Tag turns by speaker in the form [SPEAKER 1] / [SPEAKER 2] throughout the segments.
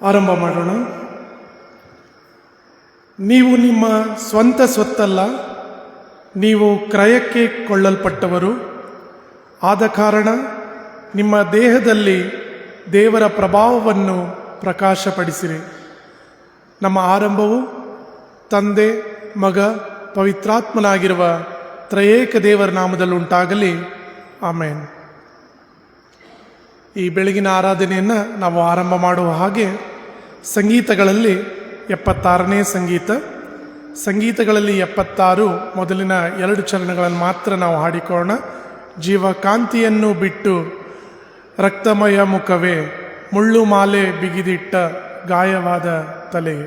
[SPEAKER 1] ಆರಂಭ ಮಾಡೋಣ. ನೀವು ನಿಮ್ಮ ಸ್ವಂತ ಸ್ವತ್ತಲ್ಲ, ನೀವು ಕ್ರಯಕ್ಕೆ ಕೊಳ್ಳಲ್ಪಟ್ಟವರು. ಆದ ಕಾರಣ ನಿಮ್ಮ ದೇಹದಲ್ಲಿ ದೇವರ ಪ್ರಭಾವವನ್ನು ಪ್ರಕಾಶಪಡಿಸಿರಿ. ನಮ್ಮ ಆರಂಭವು ತಂದೆ, ಮಗ, ಪವಿತ್ರಾತ್ಮನಾಗಿರುವ ತ್ರಯೇಕ ದೇವರ ನಾಮದಲ್ಲಿ ಉಂಟಾಗಲಿ. ಆಮೇನ್. ಈ ಬೆಳಗಿನ ಆರಾಧನೆಯನ್ನು ನಾವು ಆರಂಭ ಮಾಡುವ ಹಾಗೆ ಸಂಗೀತಗಳಲ್ಲಿ 76ನೇ ಸಂಗೀತಗಳಲ್ಲಿ 76 ಮೊದಲಿನ 2 ಚರಣಗಳನ್ನು ಮಾತ್ರ ನಾವು ಹಾಡಿಕೊಳ್ಳೋಣ. ಜೀವಕಾಂತಿಯನ್ನು ಬಿಟ್ಟು ರಕ್ತಮಯ ಮುಖವೇ, ಮುಳ್ಳು ಮಾಲೆ ಬಿಗಿದಿಟ್ಟ ಗಾಯವಾದ ತಲೆ.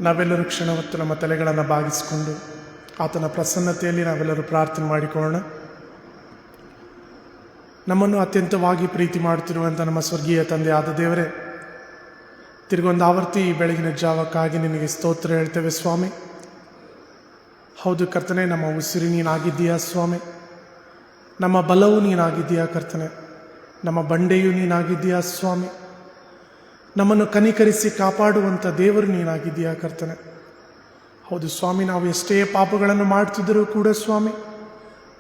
[SPEAKER 1] ನಾವೆಲ್ಲರೂ ಕ್ಷಣ ಹೊತ್ತು ನಮ್ಮ ತಲೆಗಳನ್ನು ಬಾಗಿಸಿಕೊಂಡು ಆತನ ಪ್ರಸನ್ನತೆಯಲ್ಲಿ ನಾವೆಲ್ಲರೂ ಪ್ರಾರ್ಥನೆ ಮಾಡಿಕೊಳ್ಳೋಣ. ನಮ್ಮನ್ನು ಅತ್ಯಂತವಾಗಿ ಪ್ರೀತಿ ಮಾಡುತ್ತಿರುವಂಥ ನಮ್ಮ ಸ್ವರ್ಗೀಯ ತಂದೆ ಆದ ದೇವರೇ, ತಿರುಗೊಂದು ಆವರ್ತಿ ಈ ಬೆಳಗಿನ ಜಾವಕ್ಕಾಗಿ ನಿನಗೆ ಸ್ತೋತ್ರ ಹೇಳ್ತೇವೆ ಸ್ವಾಮಿ. ಹೌದು ಕರ್ತನೆ, ನಮ್ಮ ಉಸಿರು ನೀನಾಗಿದ್ದೀಯಾ ಸ್ವಾಮಿ, ನಮ್ಮ ಬಲವು ನೀನಾಗಿದ್ದೀಯಾ ಕರ್ತನೆ, ನಮ್ಮ ಬಂಡೆಯು ನೀನಾಗಿದ್ದೀಯಾ ಸ್ವಾಮಿ, ನಮ್ಮನ್ನು ಕನಿಕರಿಸಿ ಕಾಪಾಡುವಂಥ ದೇವರು ನೀನಾಗಿದ್ದೀಯಾ ಕರ್ತನೆ. ಹೌದು ಸ್ವಾಮಿ, ನಾವು ಎಷ್ಟೇ ಪಾಪಗಳನ್ನು ಮಾಡ್ತಿದ್ದರೂ ಕೂಡ ಸ್ವಾಮಿ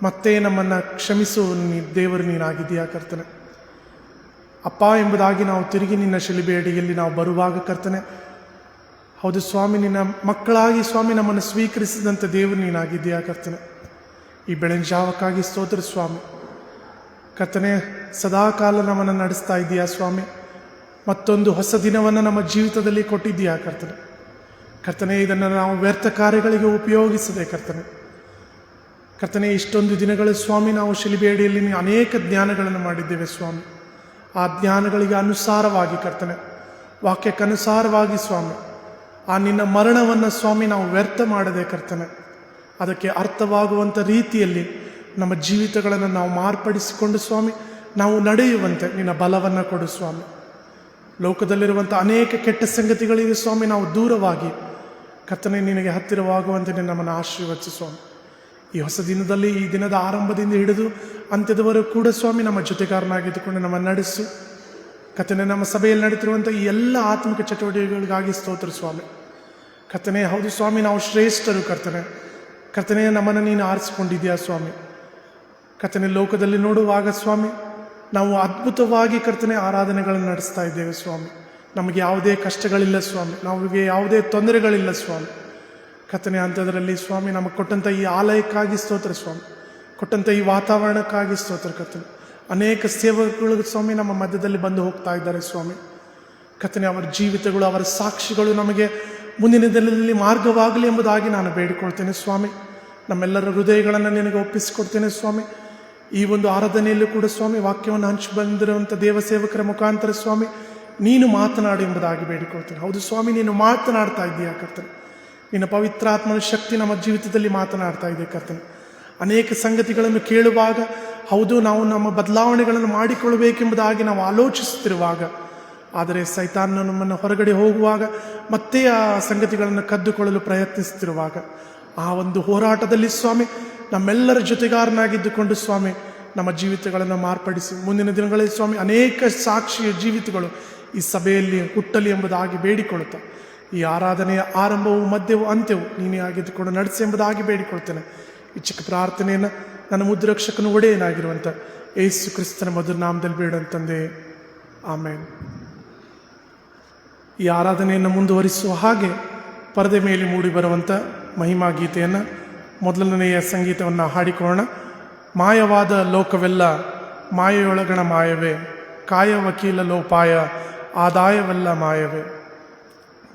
[SPEAKER 1] ಮತ್ತೆ ನಮ್ಮನ್ನು ಕ್ಷಮಿಸುವ ದೇವರು ನೀನಾಗಿದ್ದೀಯಾ ಕರ್ತನೆ. ಅಪ್ಪ ಎಂಬುದಾಗಿ ನಾವು ತಿರುಗಿ ನಿನ್ನ ಶಿಲುಬೆ ಅಡಿಯಲ್ಲಿ ನಾವು ಬರುವಾಗ ಕರ್ತನೆ, ಹೌದು ಸ್ವಾಮಿ, ನಿನ್ನ ಮಕ್ಕಳಾಗಿ ಸ್ವಾಮಿ ನಮ್ಮನ್ನು ಸ್ವೀಕರಿಸಿದಂಥ ದೇವರು ನೀನಾಗಿದ್ದೀಯಾ ಕರ್ತನೆ. ಈ ಬೆಳಗಿನ ಜಾವಕ್ಕಾಗಿ ಸ್ತೋತ್ರ ಸ್ವಾಮಿ. ಕರ್ತನೆ, ಸದಾಕಾಲ ನಮ್ಮನ್ನು ನಡೆಸ್ತಾ ಇದ್ದೀಯಾ ಸ್ವಾಮಿ. ಮತ್ತೊಂದು ಹೊಸ ದಿನವನ್ನು ನಮ್ಮ ಜೀವಿತದಲ್ಲಿ ಕೊಟ್ಟಿದ್ದೀಯಾ ಕರ್ತನೆ. ಕರ್ತನೆ, ಇದನ್ನು ನಾವು ವ್ಯರ್ಥ ಕಾರ್ಯಗಳಿಗೆ ಉಪಯೋಗಿಸದೆ ಕರ್ತನೆ. ಕರ್ತನೆ, ಇಷ್ಟೊಂದು ದಿನಗಳು ಸ್ವಾಮಿ ನಾವು ಶಿಲುಬೆಯಡಿಯಲ್ಲಿ ಅನೇಕ ಜ್ಞಾನಗಳನ್ನು ಮಾಡಿದ್ದೇವೆ ಸ್ವಾಮಿ. ಆ ಜ್ಞಾನಗಳಿಗೆ ಅನುಸಾರವಾಗಿ ಕರ್ತನೆ, ವಾಕ್ಯಕ್ಕನುಸಾರವಾಗಿ ಸ್ವಾಮಿ, ಆ ನಿನ್ನ ಮರಣವನ್ನು ಸ್ವಾಮಿ ನಾವು ವ್ಯರ್ಥ ಮಾಡದೆ ಕರ್ತನೆ, ಅದಕ್ಕೆ ಅರ್ಥವಾಗುವಂಥ ರೀತಿಯಲ್ಲಿ ನಮ್ಮ ಜೀವಿತಗಳನ್ನು ನಾವು ಮಾರ್ಪಡಿಸಿಕೊಂಡು ಸ್ವಾಮಿ ನಾವು ನಡೆಯುವಂತೆ ನಿನ್ನ ಬಲವನ್ನು ಕೊಡು ಸ್ವಾಮಿ. ಲೋಕದಲ್ಲಿರುವಂಥ ಅನೇಕ ಕೆಟ್ಟ ಸಂಗತಿಗಳಿಗೆ ಸ್ವಾಮಿ ನಾವು ದೂರವಾಗಿ ಕರ್ತನೆ ನಿನಗೆ ಹತ್ತಿರವಾಗುವಂತೆ ನಮ್ಮನ್ನು ಆಶೀರ್ವದಿಸು ಸ್ವಾಮಿ. ಈ ಹೊಸ ದಿನದಲ್ಲಿ, ಈ ದಿನದ ಆರಂಭದಿಂದ ಹಿಡಿದು ಅಂತ್ಯದವರೆಗೂ ಕೂಡ ಸ್ವಾಮಿ ನಮ್ಮ ಜೊತೆಗಾರನಾಗಿದ್ದುಕೊಂಡು ನಮ್ಮನ್ನು ನಡೆಸು ಕರ್ತನೆ. ನಮ್ಮ ಸಭೆಯಲ್ಲಿ ನಡೀತಿರುವಂಥ ಈ ಎಲ್ಲ ಆತ್ಮಿಕ ಚಟುವಟಿಕೆಗಳಿಗಾಗಿ ಸ್ತೋತ್ರ ಸ್ವಾಮಿ. ಕರ್ತನೆ, ಹೌದು ಸ್ವಾಮಿ, ನಾವು ಶ್ರೇಷ್ಠರು ಕರ್ತನೆ. ಕರ್ತನೆ, ನಮ್ಮನ್ನು ನೀನು ಆರಿಸಿಕೊಂಡಿದ್ದೀಯಾ ಸ್ವಾಮಿ. ಕರ್ತನೆ, ಲೋಕದಲ್ಲಿ ನೋಡುವಾಗ ಸ್ವಾಮಿ ನಾವು ಅದ್ಭುತವಾಗಿ ಕರ್ತನೆ ಆರಾಧನೆಗಳನ್ನು ನಡೆಸ್ತಾ ಇದ್ದೇವೆ ಸ್ವಾಮಿ. ನಮಗೆ ಯಾವುದೇ ಕಷ್ಟಗಳಿಲ್ಲ ಸ್ವಾಮಿ, ನಮಗೆ ಯಾವುದೇ ತೊಂದರೆಗಳಿಲ್ಲ ಸ್ವಾಮಿ. ಕರ್ತನೆ, ಅಂಥದ್ರಲ್ಲಿ ಸ್ವಾಮಿ ನಮಗೆ ಕೊಟ್ಟಂಥ ಈ ಆಲಯಕ್ಕಾಗಿ ಸ್ತೋತ್ರ ಸ್ವಾಮಿ, ಕೊಟ್ಟಂಥ ಈ ವಾತಾವರಣಕ್ಕಾಗಿ ಸ್ತೋತ್ರ ಕರ್ತನೆ. ಅನೇಕ ಸೇವಕಗಳು ಸ್ವಾಮಿ ನಮ್ಮ ಮಧ್ಯದಲ್ಲಿ ಬಂದು ಹೋಗ್ತಾ ಇದ್ದಾರೆ ಸ್ವಾಮಿ. ಕರ್ತನೆ, ಅವರ ಜೀವಿತಗಳು, ಅವರ ಸಾಕ್ಷಿಗಳು ನಮಗೆ ಮುಂದಿನ ದಿನದಲ್ಲಿ ಮಾರ್ಗವಾಗಲಿ ಎಂಬುದಾಗಿ ನಾನು ಬೇಡಿಕೊಳ್ತೇನೆ ಸ್ವಾಮಿ. ನಮ್ಮೆಲ್ಲರ ಹೃದಯಗಳನ್ನು ನಿನಗೆ ಒಪ್ಪಿಸಿಕೊಡ್ತೇನೆ ಸ್ವಾಮಿ. ಈ ಒಂದು ಆರಾಧನೆಯಲ್ಲೂ ಕೂಡ ಸ್ವಾಮಿ ವಾಕ್ಯವನ್ನು ಹಂಚಿ ಬಂದಿರುವಂಥ ದೇವಸೇವಕರ ಮುಖಾಂತರ ಸ್ವಾಮಿ ನೀನು ಮಾತನಾಡು ಎಂಬುದಾಗಿ ಬೇಡಿಕೊಳ್ತೇನೆ. ಹೌದು ಸ್ವಾಮಿ, ನೀನು ಮಾತನಾಡ್ತಾ ಇದ್ದೀಯಾ ಕರ್ತನೆ. ನಿನ್ನ ಪವಿತ್ರಾತ್ಮನ ಶಕ್ತಿ ನಮ್ಮ ಜೀವಿತದಲ್ಲಿ ಮಾತನಾಡ್ತಾ ಇದೆ ಕರ್ತನೆ. ಅನೇಕ ಸಂಗತಿಗಳನ್ನು ಕೇಳುವಾಗ ಹೌದು ನಾವು ನಮ್ಮ ಬದಲಾವಣೆಗಳನ್ನು ಮಾಡಿಕೊಳ್ಳಬೇಕೆಂಬುದಾಗಿ ನಾವು ಆಲೋಚಿಸುತ್ತಿರುವಾಗ ಆದರೆ ಸೈತಾನನು ನಮ್ಮನ್ನು ಹೊರಗಡೆ ಹೋಗುವಾಗ ಮತ್ತೆ ಆ ಸಂಗತಿಗಳನ್ನು ಕದ್ದುಕೊಳ್ಳಲು ಪ್ರಯತ್ನಿಸುತ್ತಿರುವಾಗ ಆ ಒಂದು ಹೋರಾಟದಲ್ಲಿ ಸ್ವಾಮಿ ನಮ್ಮೆಲ್ಲರ ಜೊತೆಗಾರನಾಗಿದ್ದುಕೊಂಡು ಸ್ವಾಮಿ ನಮ್ಮ ಜೀವಿತಗಳನ್ನು ಮಾರ್ಪಡಿಸಿ ಮುಂದಿನ ದಿನಗಳಲ್ಲಿ ಸ್ವಾಮಿ ಅನೇಕ ಸಾಕ್ಷಿಯ ಜೀವಿತಗಳು ಈ ಸಭೆಯಲ್ಲಿ ಹುಟ್ಟಲಿ ಎಂಬುದಾಗಿ ಬೇಡಿಕೊಳ್ಳುತ್ತಾ ಈ ಆರಾಧನೆಯ ಆರಂಭವು ಮಧ್ಯವೂ ಅಂತ್ಯವೂ ನೀನೇ ಆಗಿದ್ದುಕೊಂಡು ನಡೆಸಿ ಎಂಬುದಾಗಿ ಬೇಡಿಕೊಳ್ತೇನೆ. ಈ ಚಿಕ್ಕ ಪ್ರಾರ್ಥನೆಯನ್ನು ನನ್ನ ಮುದ್ರಕ್ಷಕನು ಒಡೆಯನಾಗಿರುವಂಥ ಯೇಸು ಕ್ರಿಸ್ತನ ಮಧುರ ನಾಮದಲ್ಲಿ ಬೇಡುವಂತಂದೆ, ಆಮೇನ್. ಈ ಆರಾಧನೆಯನ್ನು ಮುಂದುವರಿಸುವ ಹಾಗೆ ಪರದೆ ಮೇಲೆ ಮೂಡಿ ಬರುವಂಥ ಮಹಿಮಾ ಗೀತೆಯನ್ನು ಮೊದಲನೆಯ ಸಂಗೀತವನ್ನು ಹಾಡಿಕೊಳ್ಳೋಣ. ಮಾಯವಾದ ಲೋಕವೆಲ್ಲ ಮಾಯೆಯೊಳಗಣ ಮಾಯವೇ, ಕಾಯ ವಕೀಲ ಲೋಪಾಯ ಆದಾಯವೆಲ್ಲ ಮಾಯವೇ.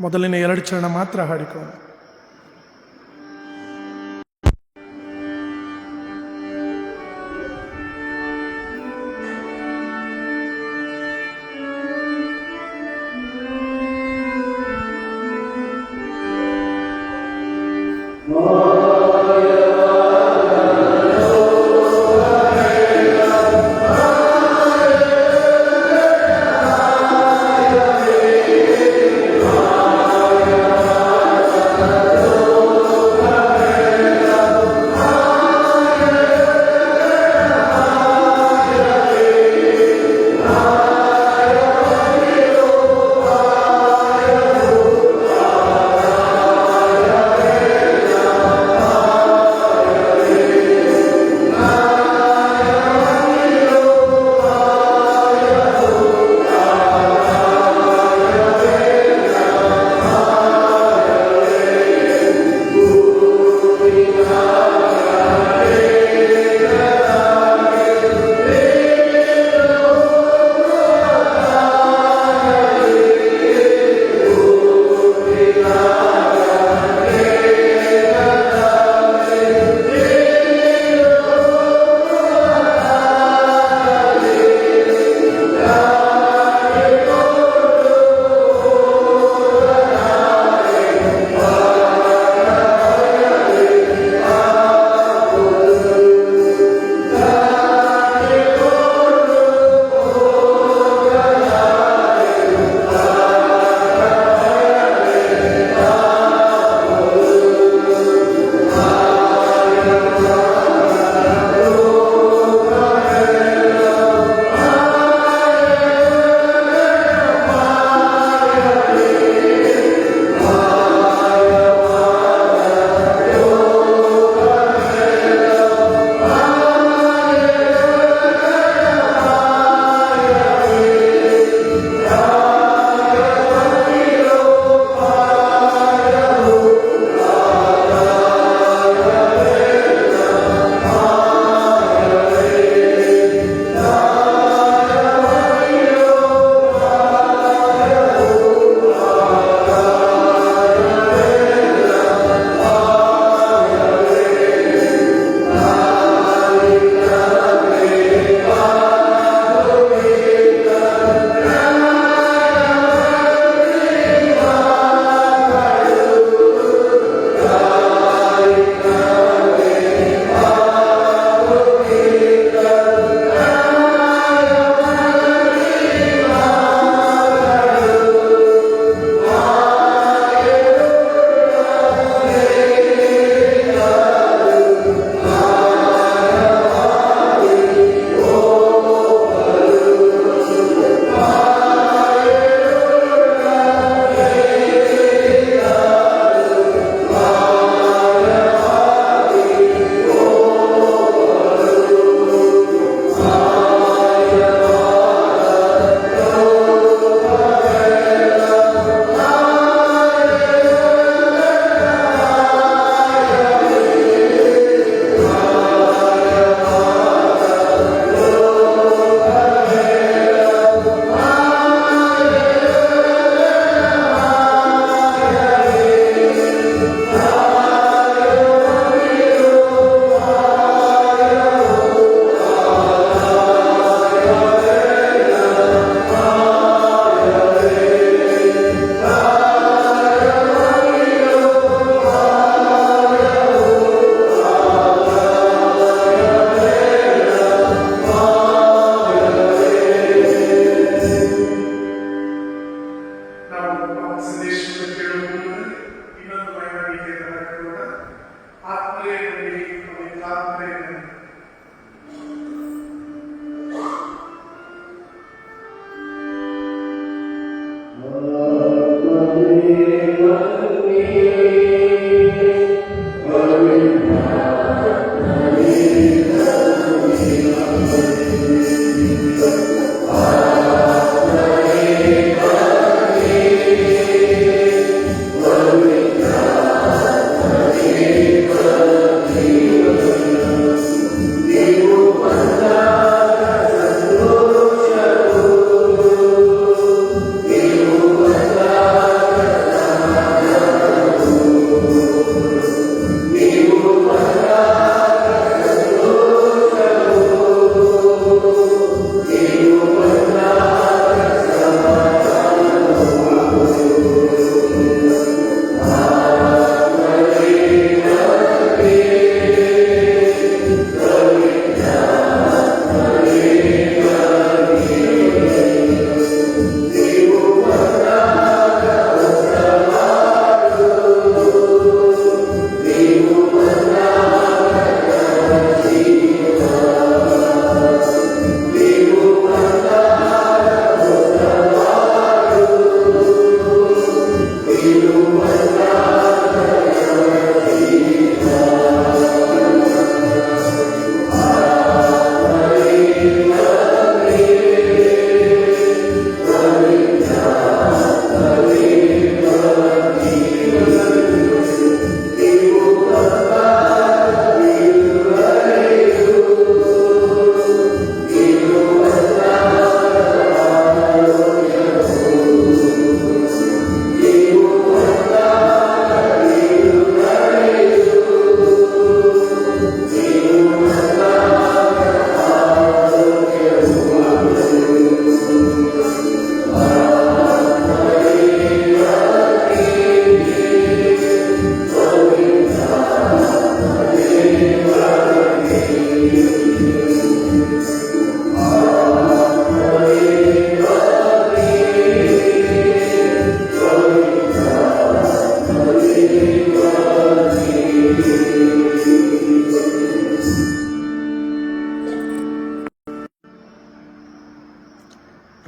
[SPEAKER 1] ಮೊದಲನೇ 2 ಚರಣ ಮಾತ್ರ ಹಾಡಿಕೊಳ್ಳೋಣ.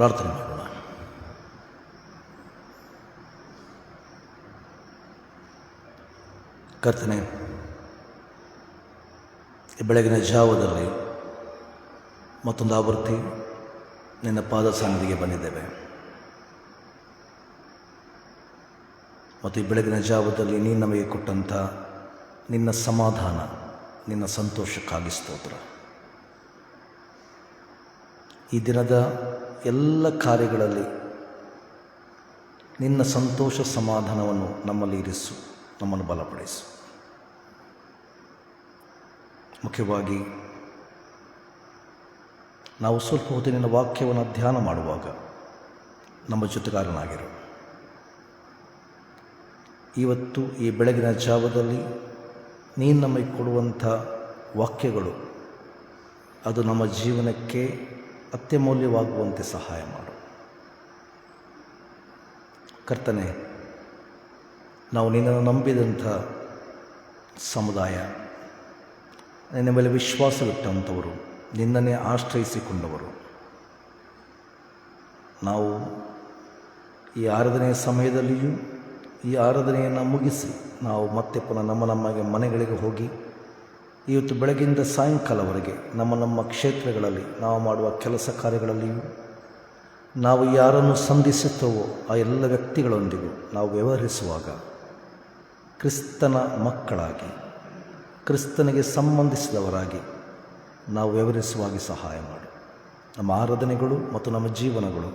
[SPEAKER 2] ಪ್ರಾರ್ಥನೆ ಮಾಡೋಣ. ಕರ್ತನೇ, ಈ ಬೆಳಗಿನ ಜಾವದಲ್ಲಿ ಮತ್ತೊಂದು ಆವೃತ್ತಿ ನಿನ್ನ ಪಾದ ಸನ್ನಿಧಿಗೆ ಬಂದಿದ್ದೇವೆ ಮತ್ತು ಈ ಬೆಳಗಿನ ಜಾವದಲ್ಲಿ ನೀನು ನಮಗೆ ಕೊಟ್ಟಂಥ ನಿನ್ನ ಸಮಾಧಾನ, ನಿನ್ನ ಸಂತೋಷಕ್ಕಾಗಿ ಸ್ತೋತ್ರ. ಈ ದಿನದ ಎಲ್ಲ ಕಾರ್ಯಗಳಲ್ಲಿ ನಿನ್ನ ಸಂತೋಷ ಸಮಾಧಾನವನ್ನು ನಮ್ಮಲ್ಲಿ ಇರಿಸು, ನಮ್ಮನ್ನು ಬಲಪಡಿಸು. ಮುಖ್ಯವಾಗಿ ನಾವು ಸ್ವಲ್ಪ ಹೊತ್ತು ನಿನ್ನ ವಾಕ್ಯವನ್ನು ಧ್ಯಾನ ಮಾಡುವಾಗ ನಮ್ಮ ಜೊತೆಗಾರನಾಗಿರು. ಇವತ್ತು ಈ ಬೆಳಗಿನ ಜಾವದಲ್ಲಿ ನೀನು ನಮಗೆ ಕೊಡುವಂಥ ವಾಕ್ಯಗಳು ಅದು ನಮ್ಮ ಜೀವನಕ್ಕೆ ಅತ್ಯಮೂಲ್ಯವಾಗುವಂತೆ ಸಹಾಯ ಮಾಡು. ಕರ್ತನೆ, ನಾವು ನಿನ್ನನ್ನು ನಂಬಿದಂಥ ಸಮುದಾಯ, ನಿನ್ನ ಮೇಲೆ ವಿಶ್ವಾಸವಿಟ್ಟಂಥವರು, ನಿನ್ನನ್ನೇ ಆಶ್ರಯಿಸಿಕೊಂಡವರು, ನಾವು ಈ ಆರಾಧನೆಯ ಸಮಯದಲ್ಲಿಯೂ ಈ ಆರಾಧನೆಯನ್ನು ಮುಗಿಸಿ ನಾವು ಮತ್ತೆ ಪುನಃ ನಮ್ಮ ಮನೆಗಳಿಗೆ ಹೋಗಿ ಇವತ್ತು ಬೆಳಗಿಂದ ಸಾಯಂಕಾಲವರೆಗೆ ನಮ್ಮ ಕ್ಷೇತ್ರಗಳಲ್ಲಿ ನಾವು ಮಾಡುವ ಕೆಲಸ ಕಾರ್ಯಗಳಲ್ಲಿಯೂ ನಾವು ಯಾರನ್ನು ಸಂಧಿಸುತ್ತವೋ ಆ ಎಲ್ಲ ವ್ಯಕ್ತಿಗಳೊಂದಿಗೂ ನಾವು ವ್ಯವಹರಿಸುವಾಗ ಕ್ರಿಸ್ತನ ಮಕ್ಕಳಾಗಿ, ಕ್ರಿಸ್ತನಿಗೆ ಸಂಬಂಧಿಸಿದವರಾಗಿ ನಾವು ವ್ಯವಹರಿಸುವಾಗಿ ಸಹಾಯ ಮಾಡು. ನಮ್ಮ ಆರಾಧನೆಗಳು ಮತ್ತು ನಮ್ಮ ಜೀವನಗಳು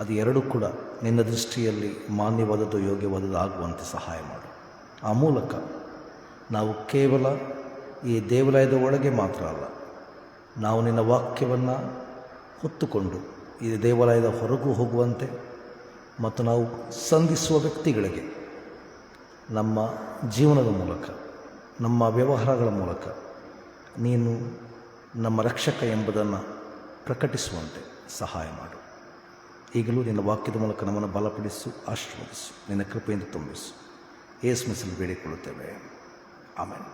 [SPEAKER 2] ಅದು ಎರಡೂ ಕೂಡ ನಿನ್ನ ದೃಷ್ಟಿಯಲ್ಲಿ ಮಾನ್ಯವಾದದ್ದು, ಯೋಗ್ಯವಾದದ್ದು ಆಗುವಂತೆ ಸಹಾಯ ಮಾಡು. ಆ ಮೂಲಕ ನಾವು ಕೇವಲ ಈ ದೇವಾಲಯದ ಒಳಗೆ ಮಾತ್ರ ಅಲ್ಲ, ನಾವು ನಿನ್ನ ವಾಕ್ಯವನ್ನು ಹೊತ್ತುಕೊಂಡು ಈ ದೇವಾಲಯದ ಹೊರಗೂ ಹೋಗುವಂತೆ ಮತ್ತು ನಾವು ಸಂಧಿಸುವ ವ್ಯಕ್ತಿಗಳಿಗೆ ನಮ್ಮ ಜೀವನದ ಮೂಲಕ, ನಮ್ಮ ವ್ಯವಹಾರಗಳ ಮೂಲಕ ನೀನು ನಮ್ಮ ರಕ್ಷಕ ಎಂಬುದನ್ನು ಪ್ರಕಟಿಸುವಂತೆ ಸಹಾಯ ಮಾಡು. ಈಗಲೂ ನಿನ್ನ ವಾಕ್ಯದ ಮೂಲಕ ನಮ್ಮನ್ನು ಬಲಪಡಿಸು, ಆಶೀರ್ವದಿಸು, ನಿನ್ನ ಕೃಪೆಯಿಂದ ತುಂಬಿಸು. ಯೇಸು ಹೆಸರಲ್ಲಿ ಬೇಡಿಕೊಳ್ಳುತ್ತೇವೆ, ಆಮೆನ್.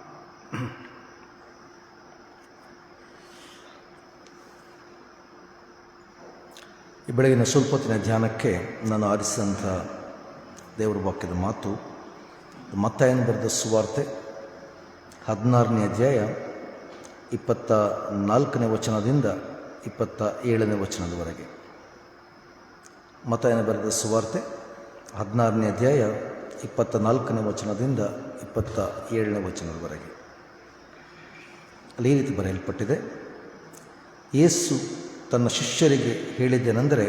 [SPEAKER 2] ಈ ಬೆಳಗಿನ ಸ್ವಲ್ಪ ಹೊತ್ತಿನ ಧ್ಯಾನಕ್ಕೆ ನಾನು ಆರಿಸಿದಂಥ ದೇವರ ವಾಕ್ಯದ ಮಾತು ಮತ್ತಾಯನ ಬರೆದ ಸುವಾರ್ತೆ 16ನೇ ಅಧ್ಯಾಯ 24ನೇ ವಚನದಿಂದ 27ನೇ ವಚನದವರೆಗೆ. ಮತ್ತಾಯನ ಬರೆದ ಸುವಾರ್ತೆ 16ನೇ ಅಧ್ಯಾಯ 24ನೇ ವಚನದಿಂದ 27ನೇ ವಚನದವರೆಗೆ. ಅಲ್ಲಿ ಈ ರೀತಿ ಬರೆಯಲ್ಪಟ್ಟಿದೆ: ಯೇಸು ತನ್ನ ಶಿಷ್ಯರಿಗೆ ಹೇಳಿದ್ದೇನೆಂದರೆ,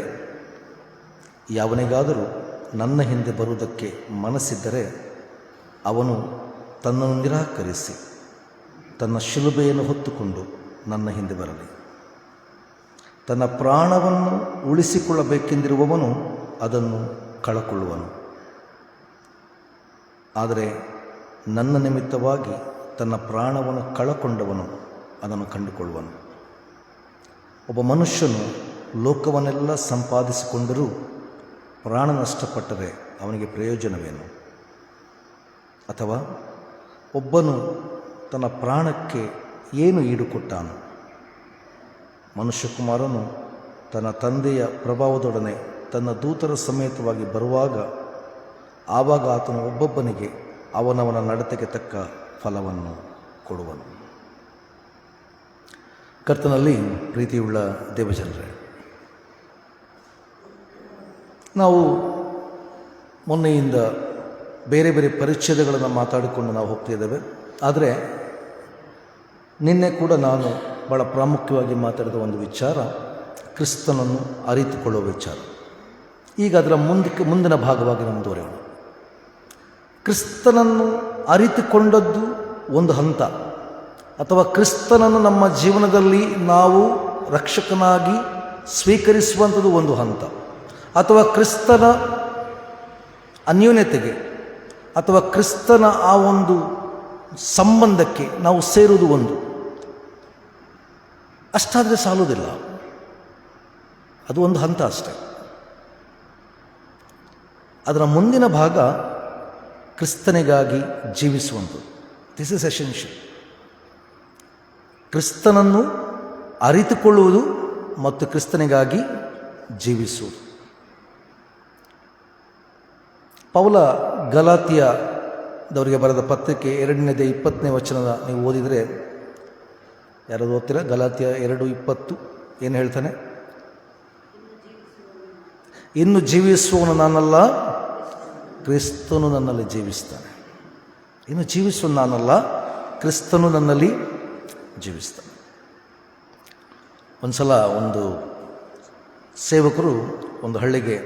[SPEAKER 2] ಯಾವನಿಗಾದರೂ ನನ್ನ ಹಿಂದೆ ಬರುವುದಕ್ಕೆ ಮನಸ್ಸಿದ್ದರೆ ಅವನು ತನ್ನನ್ನು ನಿರಾಕರಿಸಿ ತನ್ನ ಶಿಲುಬೆಯನ್ನು ಹೊತ್ತುಕೊಂಡು ನನ್ನ ಹಿಂದೆ ಬರಲಿ. ತನ್ನ ಪ್ರಾಣವನ್ನು ಉಳಿಸಿಕೊಳ್ಳಬೇಕೆಂದಿರುವವನು ಅದನ್ನು ಕಳಕೊಳ್ಳುವನು, ಆದರೆ ನನ್ನ ನಿಮಿತ್ತವಾಗಿ ತನ್ನ ಪ್ರಾಣವನ್ನು ಕಳಕೊಂಡವನು ಅದನ್ನು ಕಂಡುಕೊಳ್ಳುವನು. ಒಬ್ಬ ಮನುಷ್ಯನು ಲೋಕವನ್ನೆಲ್ಲ ಸಂಪಾದಿಸಿಕೊಂಡರೂ ಪ್ರಾಣ ನಷ್ಟಪಟ್ಟರೆ ಅವನಿಗೆ ಪ್ರಯೋಜನವೇನು? ಅಥವಾ ಒಬ್ಬನು ತನ್ನ ಪ್ರಾಣಕ್ಕೆ ಏನು ಈಡುಕೊಟ್ಟಾನು? ಮನುಷ್ಯಕುಮಾರನು ತನ್ನ ತಂದೆಯ ಪ್ರಭಾವದೊಡನೆ ತನ್ನ ದೂತರ ಸಮೇತವಾಗಿ ಬರುವಾಗ ಆವಾಗ ಆತನು ಒಬ್ಬೊಬ್ಬನಿಗೆ ಅವನವನ ನಡತೆಗೆ ತಕ್ಕ ಫಲವನ್ನು ಕೊಡುವನು. ಕರ್ತನಲ್ಲಿ ಪ್ರೀತಿಯುಳ್ಳ ದೇವಜನರೇ, ನಾವು ಮೊನ್ನೆಯಿಂದ ಬೇರೆ ಬೇರೆ ಪರಿಚ್ಛೇದಗಳನ್ನು ಮಾತಾಡಿಕೊಂಡು ನಾವು ಹೋಗ್ತಿದ್ದೇವೆ. ಆದರೆ ನಿನ್ನೆ ಕೂಡ ನಾನು ಭಾಳ ಪ್ರಾಮುಖ್ಯವಾಗಿ ಮಾತಾಡಿದ ಒಂದು ವಿಚಾರ ಕ್ರಿಸ್ತನನ್ನು ಅರಿತುಕೊಳ್ಳುವ ವಿಚಾರ. ಈಗ ಅದರ ಮುಂದಿನ ಭಾಗವಾಗಿ ಮುಂದುವರೆಯೋಣ. ಕ್ರಿಸ್ತನನ್ನು ಅರಿತುಕೊಂಡದ್ದು ಒಂದು ಹಂತ, ಅಥವಾ ಕ್ರಿಸ್ತನನ್ನು ನಮ್ಮ ಜೀವನದಲ್ಲಿ ನಾವು ರಕ್ಷಕನಾಗಿ ಸ್ವೀಕರಿಸುವಂಥದ್ದು ಒಂದು ಹಂತ, ಅಥವಾ ಕ್ರಿಸ್ತನ ಅನ್ಯೋನ್ಯತೆಗೆ ಅಥವಾ ಕ್ರಿಸ್ತನ ಆ ಒಂದು ಸಂಬಂಧಕ್ಕೆ ನಾವು ಸೇರುವುದು ಒಂದು. ಅಷ್ಟಾದರೆ ಸಾಲುವುದಿಲ್ಲ, ಅದು ಒಂದು ಹಂತ ಅಷ್ಟೆ. ಅದರ ಮುಂದಿನ ಭಾಗ ಕ್ರಿಸ್ತನಿಗಾಗಿ ಜೀವಿಸುವಂಥದ್ದು. This is essential. ಕ್ರಿಸ್ತನನ್ನು ಅರಿತುಕೊಳ್ಳುವುದು ಮತ್ತು ಕ್ರಿಸ್ತನಿಗಾಗಿ ಜೀವಿಸುವುದು. ಪೌಲ ಗಲಾತಿಯದವರಿಗೆ ಬರೆದ ಪತ್ರಿಕೆ 2ನೇ 20ನೇ ವಚನದ ನೀವು ಓದಿದರೆ, ಯಾರಾದ್ರು ಓದ್ತೀರಾ? ಗಲಾತಿಯ 2:20 ಏನು ಹೇಳ್ತಾನೆ? ಇನ್ನು ಜೀವಿಸುವವನು ನಾನಲ್ಲ, ಕ್ರಿಸ್ತನು ನನ್ನಲ್ಲಿ ಜೀವಿಸ್ತಾನೆ. ಇನ್ನು ಜೀವಿಸುವ ನಾನಲ್ಲ, ಕ್ರಿಸ್ತನು ನನ್ನಲ್ಲಿ ಜೀವಿಸ್ತಾನೆ. ಒಂದು ಸಲ ಒಂದು ಸೇವಕರು ಒಂದು ಹಳ್ಳಿಗೆ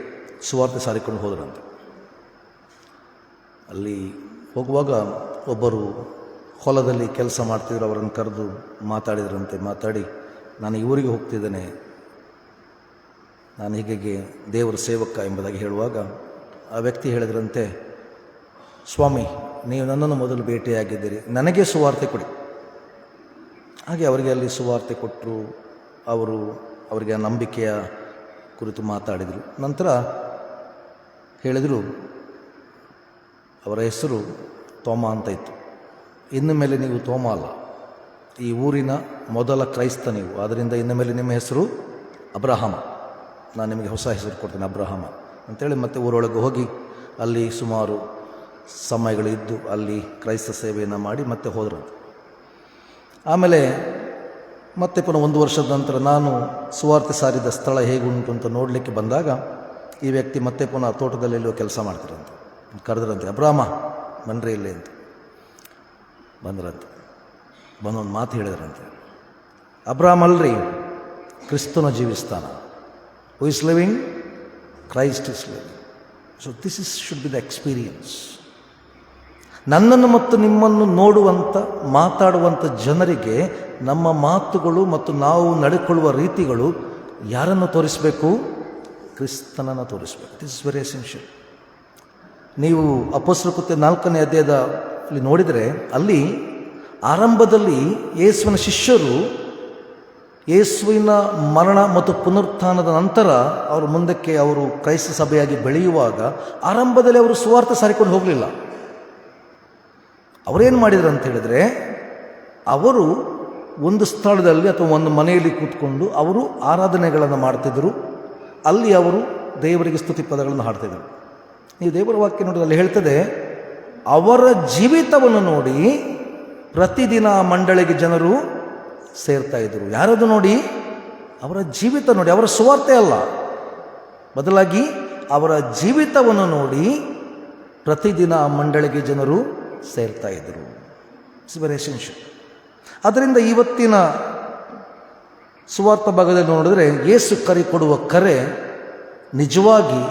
[SPEAKER 2] ಸುವಾರ್ತೆ ಸಾರಿಕೊಂಡು ಹೋದರಂತೆ. ಅಲ್ಲಿ ಹೋಗುವಾಗ ಒಬ್ಬರು ಹೊಲದಲ್ಲಿ ಕೆಲಸ ಮಾಡ್ತಿದ್ರು, ಅವರನ್ನು ಕರೆದು ಮಾತಾಡಿದ್ರಂತೆ. ಮಾತಾಡಿ, ನಾನು ಈ ಊರಿಗೆ ಹೋಗ್ತಿದ್ದೇನೆ, ನಾನು ಹೀಗೆ ದೇವರ ಸೇವಕ ಎಂಬುದಾಗಿ ಹೇಳುವಾಗ ಆ ವ್ಯಕ್ತಿ ಹೇಳಿದ್ರಂತೆ, ಸ್ವಾಮಿ, ನೀವು ನನ್ನನ್ನು ಮೊದಲು ಭೇಟಿಯಾಗಿದ್ದೀರಿ, ನನಗೆ ಸುವಾರ್ತೆ ಕೊಡಿ. ಹಾಗೆ ಅವರಿಗೆ ಅಲ್ಲಿ ಸುವಾರ್ತೆ ಕೊಟ್ಟರು. ಅವರಿಗೆ ಆ ನಂಬಿಕೆಯ ಕುರಿತು ಮಾತಾಡಿದರು. ನಂತರ ಹೇಳಿದರು, ಅವರ ಹೆಸರು ತೋಮ ಅಂತ ಇತ್ತು. ಇನ್ನು ಮೇಲೆ ನೀವು ತೋಮ ಅಲ್ಲ, ಈ ಊರಿನ ಮೊದಲ ಕ್ರೈಸ್ತ ನೀವು. ಆದ್ದರಿಂದ ಇನ್ನು ಮೇಲೆ ನಿಮ್ಮ ಹೆಸರು ಅಬ್ರಹಾಮ. ನಾನು ನಿಮಗೆ ಹೊಸ ಹೆಸರು ಕೊಡ್ತೇನೆ, ಅಬ್ರಹಾಮ ಅಂತೇಳಿ ಮತ್ತೆ ಊರೊಳಗೆ ಹೋಗಿ ಅಲ್ಲಿ ಸುಮಾರು ಸಮಯಗಳಿದ್ದು ಅಲ್ಲಿ ಕ್ರೈಸ್ತ ಸೇವೆಯನ್ನು ಮಾಡಿ ಮತ್ತೆ ಹೋದ್ರಂತೆ. ಆಮೇಲೆ ಮತ್ತೆ ಪುನಃ 1 ವರ್ಷದ ನಂತರ ನಾನು ಸುವಾರ್ತೆ ಸಾರಿದ ಸ್ಥಳ ಹೇಗುಂಟು ಅಂತ ನೋಡಲಿಕ್ಕೆ ಬಂದಾಗ ಈ ವ್ಯಕ್ತಿ ಮತ್ತೆ ಪುನಃ ತೋಟದಲ್ಲಿ ಎಲ್ಲೋ ಕೆಲಸ ಮಾಡ್ತಿರಂತೆ. ಕರೆದ್ರಂತೆ, ಅಬ್ರಹಾಮ ಬನ್ರಿ ಇಲ್ಲಿ ಅಂತ. ಬಂದ್ರಂತೆ. ಬಂದೊಂದು ಮಾತು ಹೇಳಿದ್ರಂತೆ, ಅಬ್ರಹಾಮ್ ಅಲ್ರಿ, ಕ್ರಿಸ್ತನ ಜೀವಿಸ್ತಾನ. Who is living? Christ is living. So this should be the experience. ನನ್ನನ್ನು ಮತ್ತು ನಿಮ್ಮನ್ನು ನೋಡುವಂಥ ಮಾತಾಡುವಂಥ ಜನರಿಗೆ ನಮ್ಮ ಮಾತುಗಳು ಮತ್ತು ನಾವು ನಡೆಕೊಳ್ಳುವ ರೀತಿಗಳು ಯಾರನ್ನು ತೋರಿಸಬೇಕು? ಕ್ರಿಸ್ತನನ್ನು ತೋರಿಸಬೇಕು. This is very essential. ನೀವು ಅಪೊಸ್ತಲರ ಕೃತ್ಯ 4ನೇ ಅಧ್ಯಾಯದಲ್ಲಿ ನೋಡಿದರೆ, ಅಲ್ಲಿ ಆರಂಭದಲ್ಲಿ ಯೇಸುವಿನ ಶಿಷ್ಯರು ಯೇಸುವಿನ ಮರಣ ಮತ್ತು ಪುನರುತ್ಥಾನದ ನಂತರ ಅವರು ಮುಂದಕ್ಕೆ ಅವರು ಕ್ರೈಸ್ತ ಸಭೆಯಾಗಿ ಬೆಳೆಯುವಾಗ ಆರಂಭದಲ್ಲಿ ಅವರು ಸುವಾರ್ತೆ ಸಾರಿಕೊಂಡು ಹೋಗಲಿಲ್ಲ. ಅವರೇನು ಮಾಡಿದರು ಅಂತ ಹೇಳಿದರೆ, ಅವರು ಒಂದು ಸ್ಥಳದಲ್ಲಿ ಅಥವಾ ಒಂದು ಮನೆಯಲ್ಲಿ ಕೂತ್ಕೊಂಡು ಅವರು ಆರಾಧನೆಗಳನ್ನು ಮಾಡ್ತಿದ್ದರು. ಅಲ್ಲಿ ಅವರು ದೇವರಿಗೆ ಸ್ತುತಿ ಪದಗಳನ್ನು ಹಾಡ್ತಿದ್ದರು. ನೀವು ದೇವರ ವಾಕ್ಯ ನೋಡಿದ್ರೆ ಅಲ್ಲಿ ಹೇಳ್ತದೆ, ಅವರ ಜೀವಿತವನ್ನು ನೋಡಿ ಪ್ರತಿದಿನ ಮಂಡಳಿಗೆ ಜನರು ಸೇರ್ತಾ ಇದ್ದರು. ಯಾರದು ನೋಡಿ? ಅವರ ಜೀವಿತ ನೋಡಿ. ಅವರ ಸುವಾರ್ತೆ ಅಲ್ಲ, ಬದಲಾಗಿ ಅವರ ಜೀವಿತವನ್ನು ನೋಡಿ ಪ್ರತಿದಿನ ಮಂಡಳಿಗೆ ಜನರು ಸೇರ್ತಾ ಇದ್ದರು. It's very essential. ಅದರಿಂದ ಇವತ್ತಿನ ಸುವಾರ್ಥ ಭಾಗದಲ್ಲಿ ನೋಡಿದ್ರೆ, ಯೇಸು ಕೊಡುವ ಕರೆ ನಿಜವಾಗಿ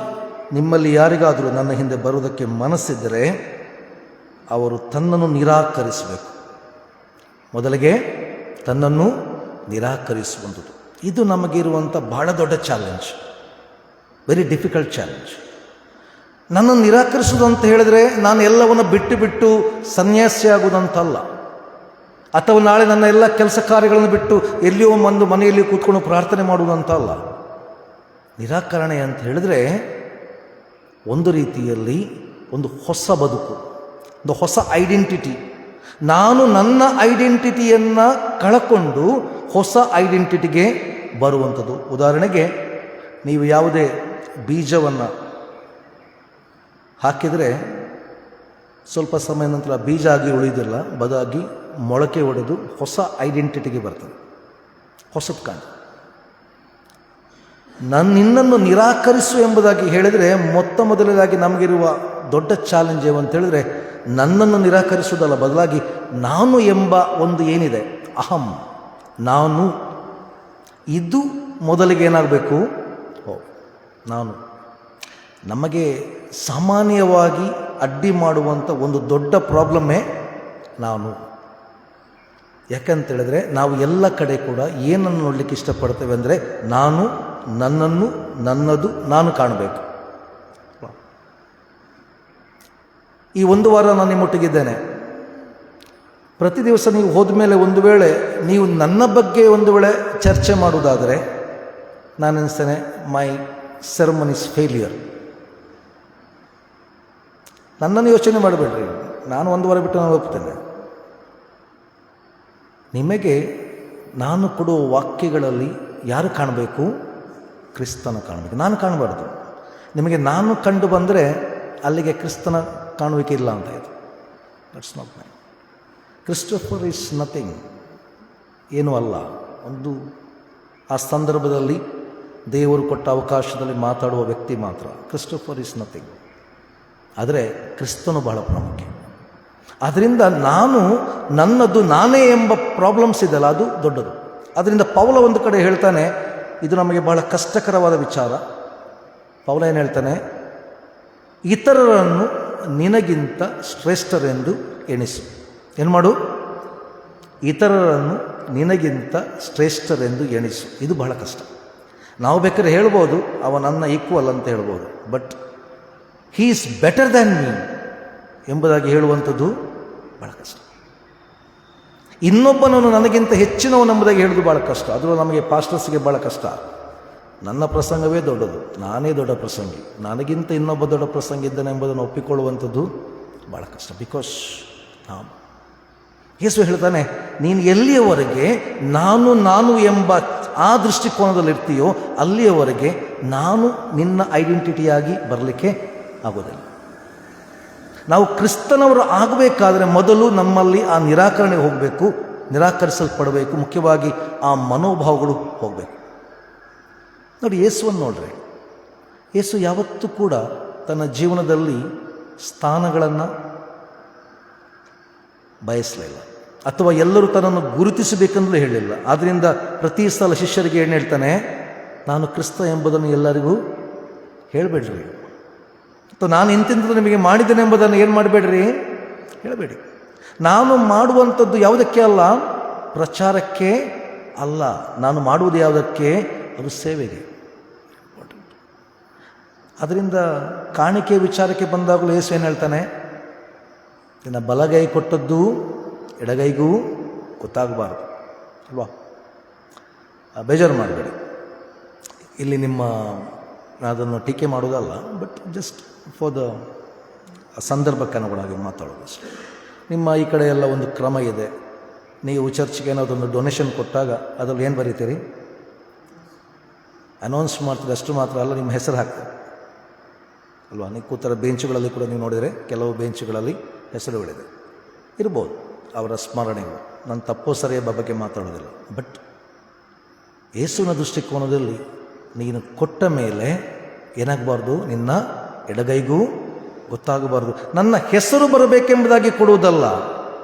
[SPEAKER 2] ನಿಮ್ಮಲ್ಲಿ ಯಾರಿಗಾದರೂ ನನ್ನ ಹಿಂದೆ ಬರುವುದಕ್ಕೆ ಮನಸ್ಸಿದ್ದರೆ ಅವರು ತನ್ನನ್ನು ನಿರಾಕರಿಸಬೇಕು. ಮೊದಲಿಗೆ ತನ್ನನ್ನು ನಿರಾಕರಿಸುವಂಥದ್ದು. ಇದು ನಮಗಿರುವಂಥ ಬಹಳ ದೊಡ್ಡ ಚಾಲೆಂಜ್, ವೆರಿ ಡಿಫಿಕಲ್ಟ್ ಚಾಲೆಂಜ್. ನನ್ನನ್ನು ನಿರಾಕರಿಸುವುದು ಅಂತ ಹೇಳಿದ್ರೆ ನಾನು ಎಲ್ಲವನ್ನು ಬಿಟ್ಟು ಸನ್ಯಾಸಿ ಆಗುವುದಂತಲ್ಲ, ಅಥವಾ ನಾಳೆ ನನ್ನ ಎಲ್ಲ ಕೆಲಸ ಕಾರ್ಯಗಳನ್ನು ಬಿಟ್ಟು ಎಲ್ಲಿಯೋ ಒಂದು ಮನೆಯಲ್ಲಿ ಕೂತ್ಕೊಂಡು ಪ್ರಾರ್ಥನೆ ಮಾಡುವುದಂತ ಅಲ್ಲ. ನಿರಾಕರಣೆ ಅಂತ ಹೇಳಿದ್ರೆ ಒಂದು ರೀತಿಯಲ್ಲಿ ಒಂದು ಹೊಸ ಬದುಕು, ಒಂದು ಹೊಸ ಐಡೆಂಟಿಟಿ. ನಾನು ನನ್ನ ಐಡೆಂಟಿಟಿಯನ್ನು ಕಳಕೊಂಡು ಹೊಸ ಐಡೆಂಟಿಟಿಗೆ ಬರುವಂಥದ್ದು. ಉದಾಹರಣೆಗೆ, ನೀವು ಯಾವುದೇ ಬೀಜವನ್ನು ಹಾಕಿದರೆ ಸ್ವಲ್ಪ ಸಮಯ ನಂತರ ಬೀಜ ಆಗಿ ಉಳಿದಿಲ್ಲ, ಬದಾಗಿ ಮೊಳಕೆ ಒಡೆದು ಹೊಸ ಐಡೆಂಟಿಟಿಗೆ ಬರ್ತದೆ, ಹೊಸದು ಕಾಣ. ನಿನ್ನನ್ನು ನಿರಾಕರಿಸು ಎಂಬುದಾಗಿ ಹೇಳಿದರೆ ಮೊದಲನೇದಾಗಿ ನಮಗಿರುವ ದೊಡ್ಡ ಚಾಲೆಂಜ್ ಏನು ಹೇಳಿದರೆ, ನನ್ನನ್ನು ನಿರಾಕರಿಸುವುದಲ್ಲ, ಬದಲಾಗಿ ನಾನು ಎಂಬ ಒಂದು ಏನಿದೆ, ಅಹಂ, ನಾನು, ಇದು ಮೊದಲಿಗೆ ಏನಾಗಬೇಕು? ನಾನು. ನಮಗೆ ಸಾಮಾನ್ಯವಾಗಿ ಅಡ್ಡಿ ಮಾಡುವಂಥ ಒಂದು ದೊಡ್ಡ ಪ್ರಾಬ್ಲಮ್ಮೇ ನಾನು. ಯಾಕಂತೇಳಿದ್ರೆ ನಾವು ಎಲ್ಲ ಕಡೆ ಕೂಡ ಏನನ್ನು ನೋಡಲಿಕ್ಕೆ ಇಷ್ಟಪಡ್ತೇವೆ ಅಂದರೆ, ನಾನು, ನನ್ನನ್ನು, ನನ್ನದು, ನಾನು ಕಾಣಬೇಕು. ಈ 1 ವಾರ ನಾನು ನಿಮ್ಮೊಟ್ಟಿಗಿದ್ದೇನೆ. ಪ್ರತಿ ದಿವಸ ನೀವು ಹೋದ ಮೇಲೆ ಒಂದು ವೇಳೆ ನೀವು ನನ್ನ ಬಗ್ಗೆ ಒಂದು ವೇಳೆ ಚರ್ಚೆ ಮಾಡುವುದಾದರೆ ನಾನು ಅನಿಸ್ತೇನೆ, ಮೈ ಸೆರೆಮನಿ ಇಸ್ ಫೇಲ್ಯೂರ್. ನನ್ನನ್ನು ಯೋಚನೆ ಮಾಡಬೇಡ್ರಿ, ನಾನು 1 ವಾರ ಬಿಟ್ಟು ನಾನು ಹೋಗ್ತೇನೆ. ನಿಮಗೆ ನಾನು ಕೊಡುವ ವಾಕ್ಯಗಳಲ್ಲಿ ಯಾರು ಕಾಣಬೇಕು? ಕ್ರಿಸ್ತನ ಕಾಣಬೇಕು. ನಾನು ಕಾಣಬಾರ್ದು. ನಿಮಗೆ ನಾನು ಕಂಡು ಬಂದರೆ ಅಲ್ಲಿಗೆ ಕ್ರಿಸ್ತನ ಕಾಣುವಿಕೆ ಇಲ್ಲ ಅಂತ ಇದೆ. That's not my. Christopher is nothing, ಏನೂ ಅಲ್ಲ. ಒಂದು ಆ ಸಂದರ್ಭದಲ್ಲಿ ದೇವರು ಕೊಟ್ಟ ಅವಕಾಶದಲ್ಲಿ ಮಾತಾಡುವ ವ್ಯಕ್ತಿ ಮಾತ್ರ. Christopher is nothing. ಆದರೆ ಕ್ರಿಸ್ತನು ಬಹಳ ಪ್ರಾಮುಖ್ಯ. ಅದರಿಂದ ನನ್ನದು ನಾನೇ ಎಂಬ ಪ್ರಾಬ್ಲಮ್ಸ್ ಇದೆಯಲ್ಲ, ಅದು ದೊಡ್ಡದು. ಅದರಿಂದ ಪೌಲ ಒಂದು ಕಡೆ ಹೇಳ್ತಾನೆ, ಇದು ನಮಗೆ ಬಹಳ ಕಷ್ಟಕರವಾದ ವಿಚಾರ. ಪೌಲ ಏನು ಹೇಳ್ತಾನೆ? ಇತರರನ್ನು ನಿನಗಿಂತ ಶ್ರೇಷ್ಠರೆಂದು ಎಣಿಸು. ಏನು ಮಾಡು? ಇತರರನ್ನು ನಿನಗಿಂತ ಶ್ರೇಷ್ಠರೆಂದು ಎಣಿಸು. ಇದು ಬಹಳ ಕಷ್ಟ. ನಾವು ಬೇಕಾದ್ರೆ ಹೇಳ್ಬೋದು, ಅವ ನನ್ನ ಈಕ್ವಲ್ ಅಂತ ಹೇಳ್ಬೋದು. But he is better than me ಎಂಬುದಾಗಿ ಹೇಳುವಂಥದ್ದು ಬಹಳ ಕಷ್ಟ. ಇನ್ನೊಬ್ಬನನ್ನು ನನಗಿಂತ ಹೆಚ್ಚಿನವನೆಂಬುದಾಗಿ ಹೇಳೋದು ಭಾಳ ಕಷ್ಟ. ಅದು ನಮಗೆ ಪಾಸ್ಟರ್ಸ್ಗೆ ಭಾಳ ಕಷ್ಟ. ನನ್ನ ಪ್ರಸಂಗವೇ ದೊಡ್ಡದು, ನಾನೇ ದೊಡ್ಡ ಪ್ರಸಂಗಿ, ನನಗಿಂತ ಇನ್ನೊಬ್ಬ ದೊಡ್ಡ ಪ್ರಸಂಗಿ ಇದ್ದಾನೆ ಎಂಬುದನ್ನು ಒಪ್ಪಿಕೊಳ್ಳುವಂಥದ್ದು ಭಾಳ ಕಷ್ಟ. ಬಿಕಾಸ್ ಯೇಸು ಹೇಳ್ತಾನೆ, ನೀನು ಎಲ್ಲಿಯವರೆಗೆ ನಾನು ಎಂಬ ಆ ದೃಷ್ಟಿಕೋನದಲ್ಲಿರ್ತೀಯೋ ಅಲ್ಲಿಯವರೆಗೆ ನಾನು ನಿನ್ನ ಐಡೆಂಟಿಟಿಯಾಗಿ ಬರಲಿಕ್ಕೆ ಆಗೋದಿಲ್ಲ. ನಾವು ಕ್ರಿಸ್ತನವರು ಆಗಬೇಕಾದ್ರೆ ಮೊದಲು ನಮ್ಮಲ್ಲಿ ಆ ನಿರಾಕರಣೆ ಹೋಗಬೇಕು, ನಿರಾಕರಿಸಲ್ಪಡಬೇಕು. ಮುಖ್ಯವಾಗಿ ಆ ಮನೋಭಾವಗಳು ಹೋಗಬೇಕು. ನೋಡಿ, ಯೇಸುವನ್ನು ನೋಡ್ರಿ. ಯೇಸು ಯಾವತ್ತೂ ಕೂಡ ತನ್ನ ಜೀವನದಲ್ಲಿ ಸ್ಥಾನಗಳನ್ನು ಬಯಸಲಿಲ್ಲ, ಅಥವಾ ಎಲ್ಲರೂ ತನ್ನನ್ನು ಗುರುತಿಸಬೇಕೆಂದಲೂ ಹೇಳಿಲ್ಲ. ಆದ್ದರಿಂದ ಪ್ರತಿ ಸಲ ಶಿಷ್ಯರಿಗೆ ಏನು ಹೇಳ್ತಾನೆ? ನಾನು ಕ್ರಿಸ್ತ ಎಂಬುದನ್ನು ಎಲ್ಲರಿಗೂ ಹೇಳಬೇಡ್ರಿ, ಅಥವಾ ನಾನು ಇಂತಿಂಥದ್ದು ನಿಮಗೆ ಮಾಡಿದ್ದೇನೆ ಎಂಬುದನ್ನು ಏನು ಮಾಡಬೇಡ್ರಿ, ಹೇಳಬೇಡಿ. ನಾನು ಮಾಡುವಂಥದ್ದು ಯಾವುದಕ್ಕೆ ಅಲ್ಲ? ಪ್ರಚಾರಕ್ಕೆ ಅಲ್ಲ. ನಾನು ಮಾಡುವುದು ಯಾವುದಕ್ಕೆ? ಅದು ಸೇವೆಗೆ. ಅದರಿಂದ ಕಾಣಿಕೆ ವಿಚಾರಕ್ಕೆ ಬಂದಾಗಲೂ ಯೇಸು ಏನು ಹೇಳ್ತಾನೆ? ನಿನ್ನ ಬಲಗೈ ಕೊಟ್ಟದ್ದು ಎಡಗೈಗೂ ಗೊತ್ತಾಗಬಾರ್ದು ಅಲ್ವಾ? ಬೇಜಾರು ಮಾಡಬೇಡಿ. ಇಲ್ಲಿ ಅದನ್ನು ಟೀಕೆ ಮಾಡೋದಲ್ಲ, ಬಟ್ ಜಸ್ಟ್ ಫಾರ್ ದ ಸಂದರ್ಭಕ್ಕೆ ಅನುಗುಣವಾಗಿ ಮಾತಾಡೋದು ಅಷ್ಟೇ. ನಿಮ್ಮ ಈ ಕಡೆ ಎಲ್ಲ ಒಂದು ಕ್ರಮ ಇದೆ. ನೀವು ಚರ್ಚ್ಗೆ ಏನಾದೊಂದು ಡೊನೇಷನ್ ಕೊಟ್ಟಾಗ ಅದರಲ್ಲಿ ಏನು ಬರೀತೀರಿ? ಅನೌನ್ಸ್ ಮಾಡ್ತೀರಿ. ಅಷ್ಟು ಮಾತ್ರ ಅಲ್ಲ, ನಿಮ್ಮ ಹೆಸರು ಹಾಕ್ತೀರಿ ಅಲ್ವಾ? ನೀವು ಕೂತರ ಬೆಂಚುಗಳಲ್ಲಿ ಕೂಡ ನೀವು ನೋಡಿದರೆ ಕೆಲವು ಬೆಂಚುಗಳಲ್ಲಿ ಹೆಸರುಗಳಿದೆ, ಇರ್ಬೋದು ಅವರ ಸ್ಮರಣೆಗಳು. ನಾನು ತಪ್ಪೋ ಸರಿಯ ಬಗ್ಗೆ ಮಾತಾಡೋದಿಲ್ಲ. ಬಟ್ ಯೇಸುವಿನ ದೃಷ್ಟಿಕೋನದಲ್ಲಿ ನೀನು ಕೊಟ್ಟ ಮೇಲೆ ಏನಾಗಬಾರ್ದು? ನಿನ್ನ ಎಡಗೈಗೂ ಗೊತ್ತಾಗಬಾರ್ದು. ನನ್ನ ಹೆಸರು ಬರಬೇಕೆಂಬುದಾಗಿ ಕೊಡುವುದಲ್ಲ,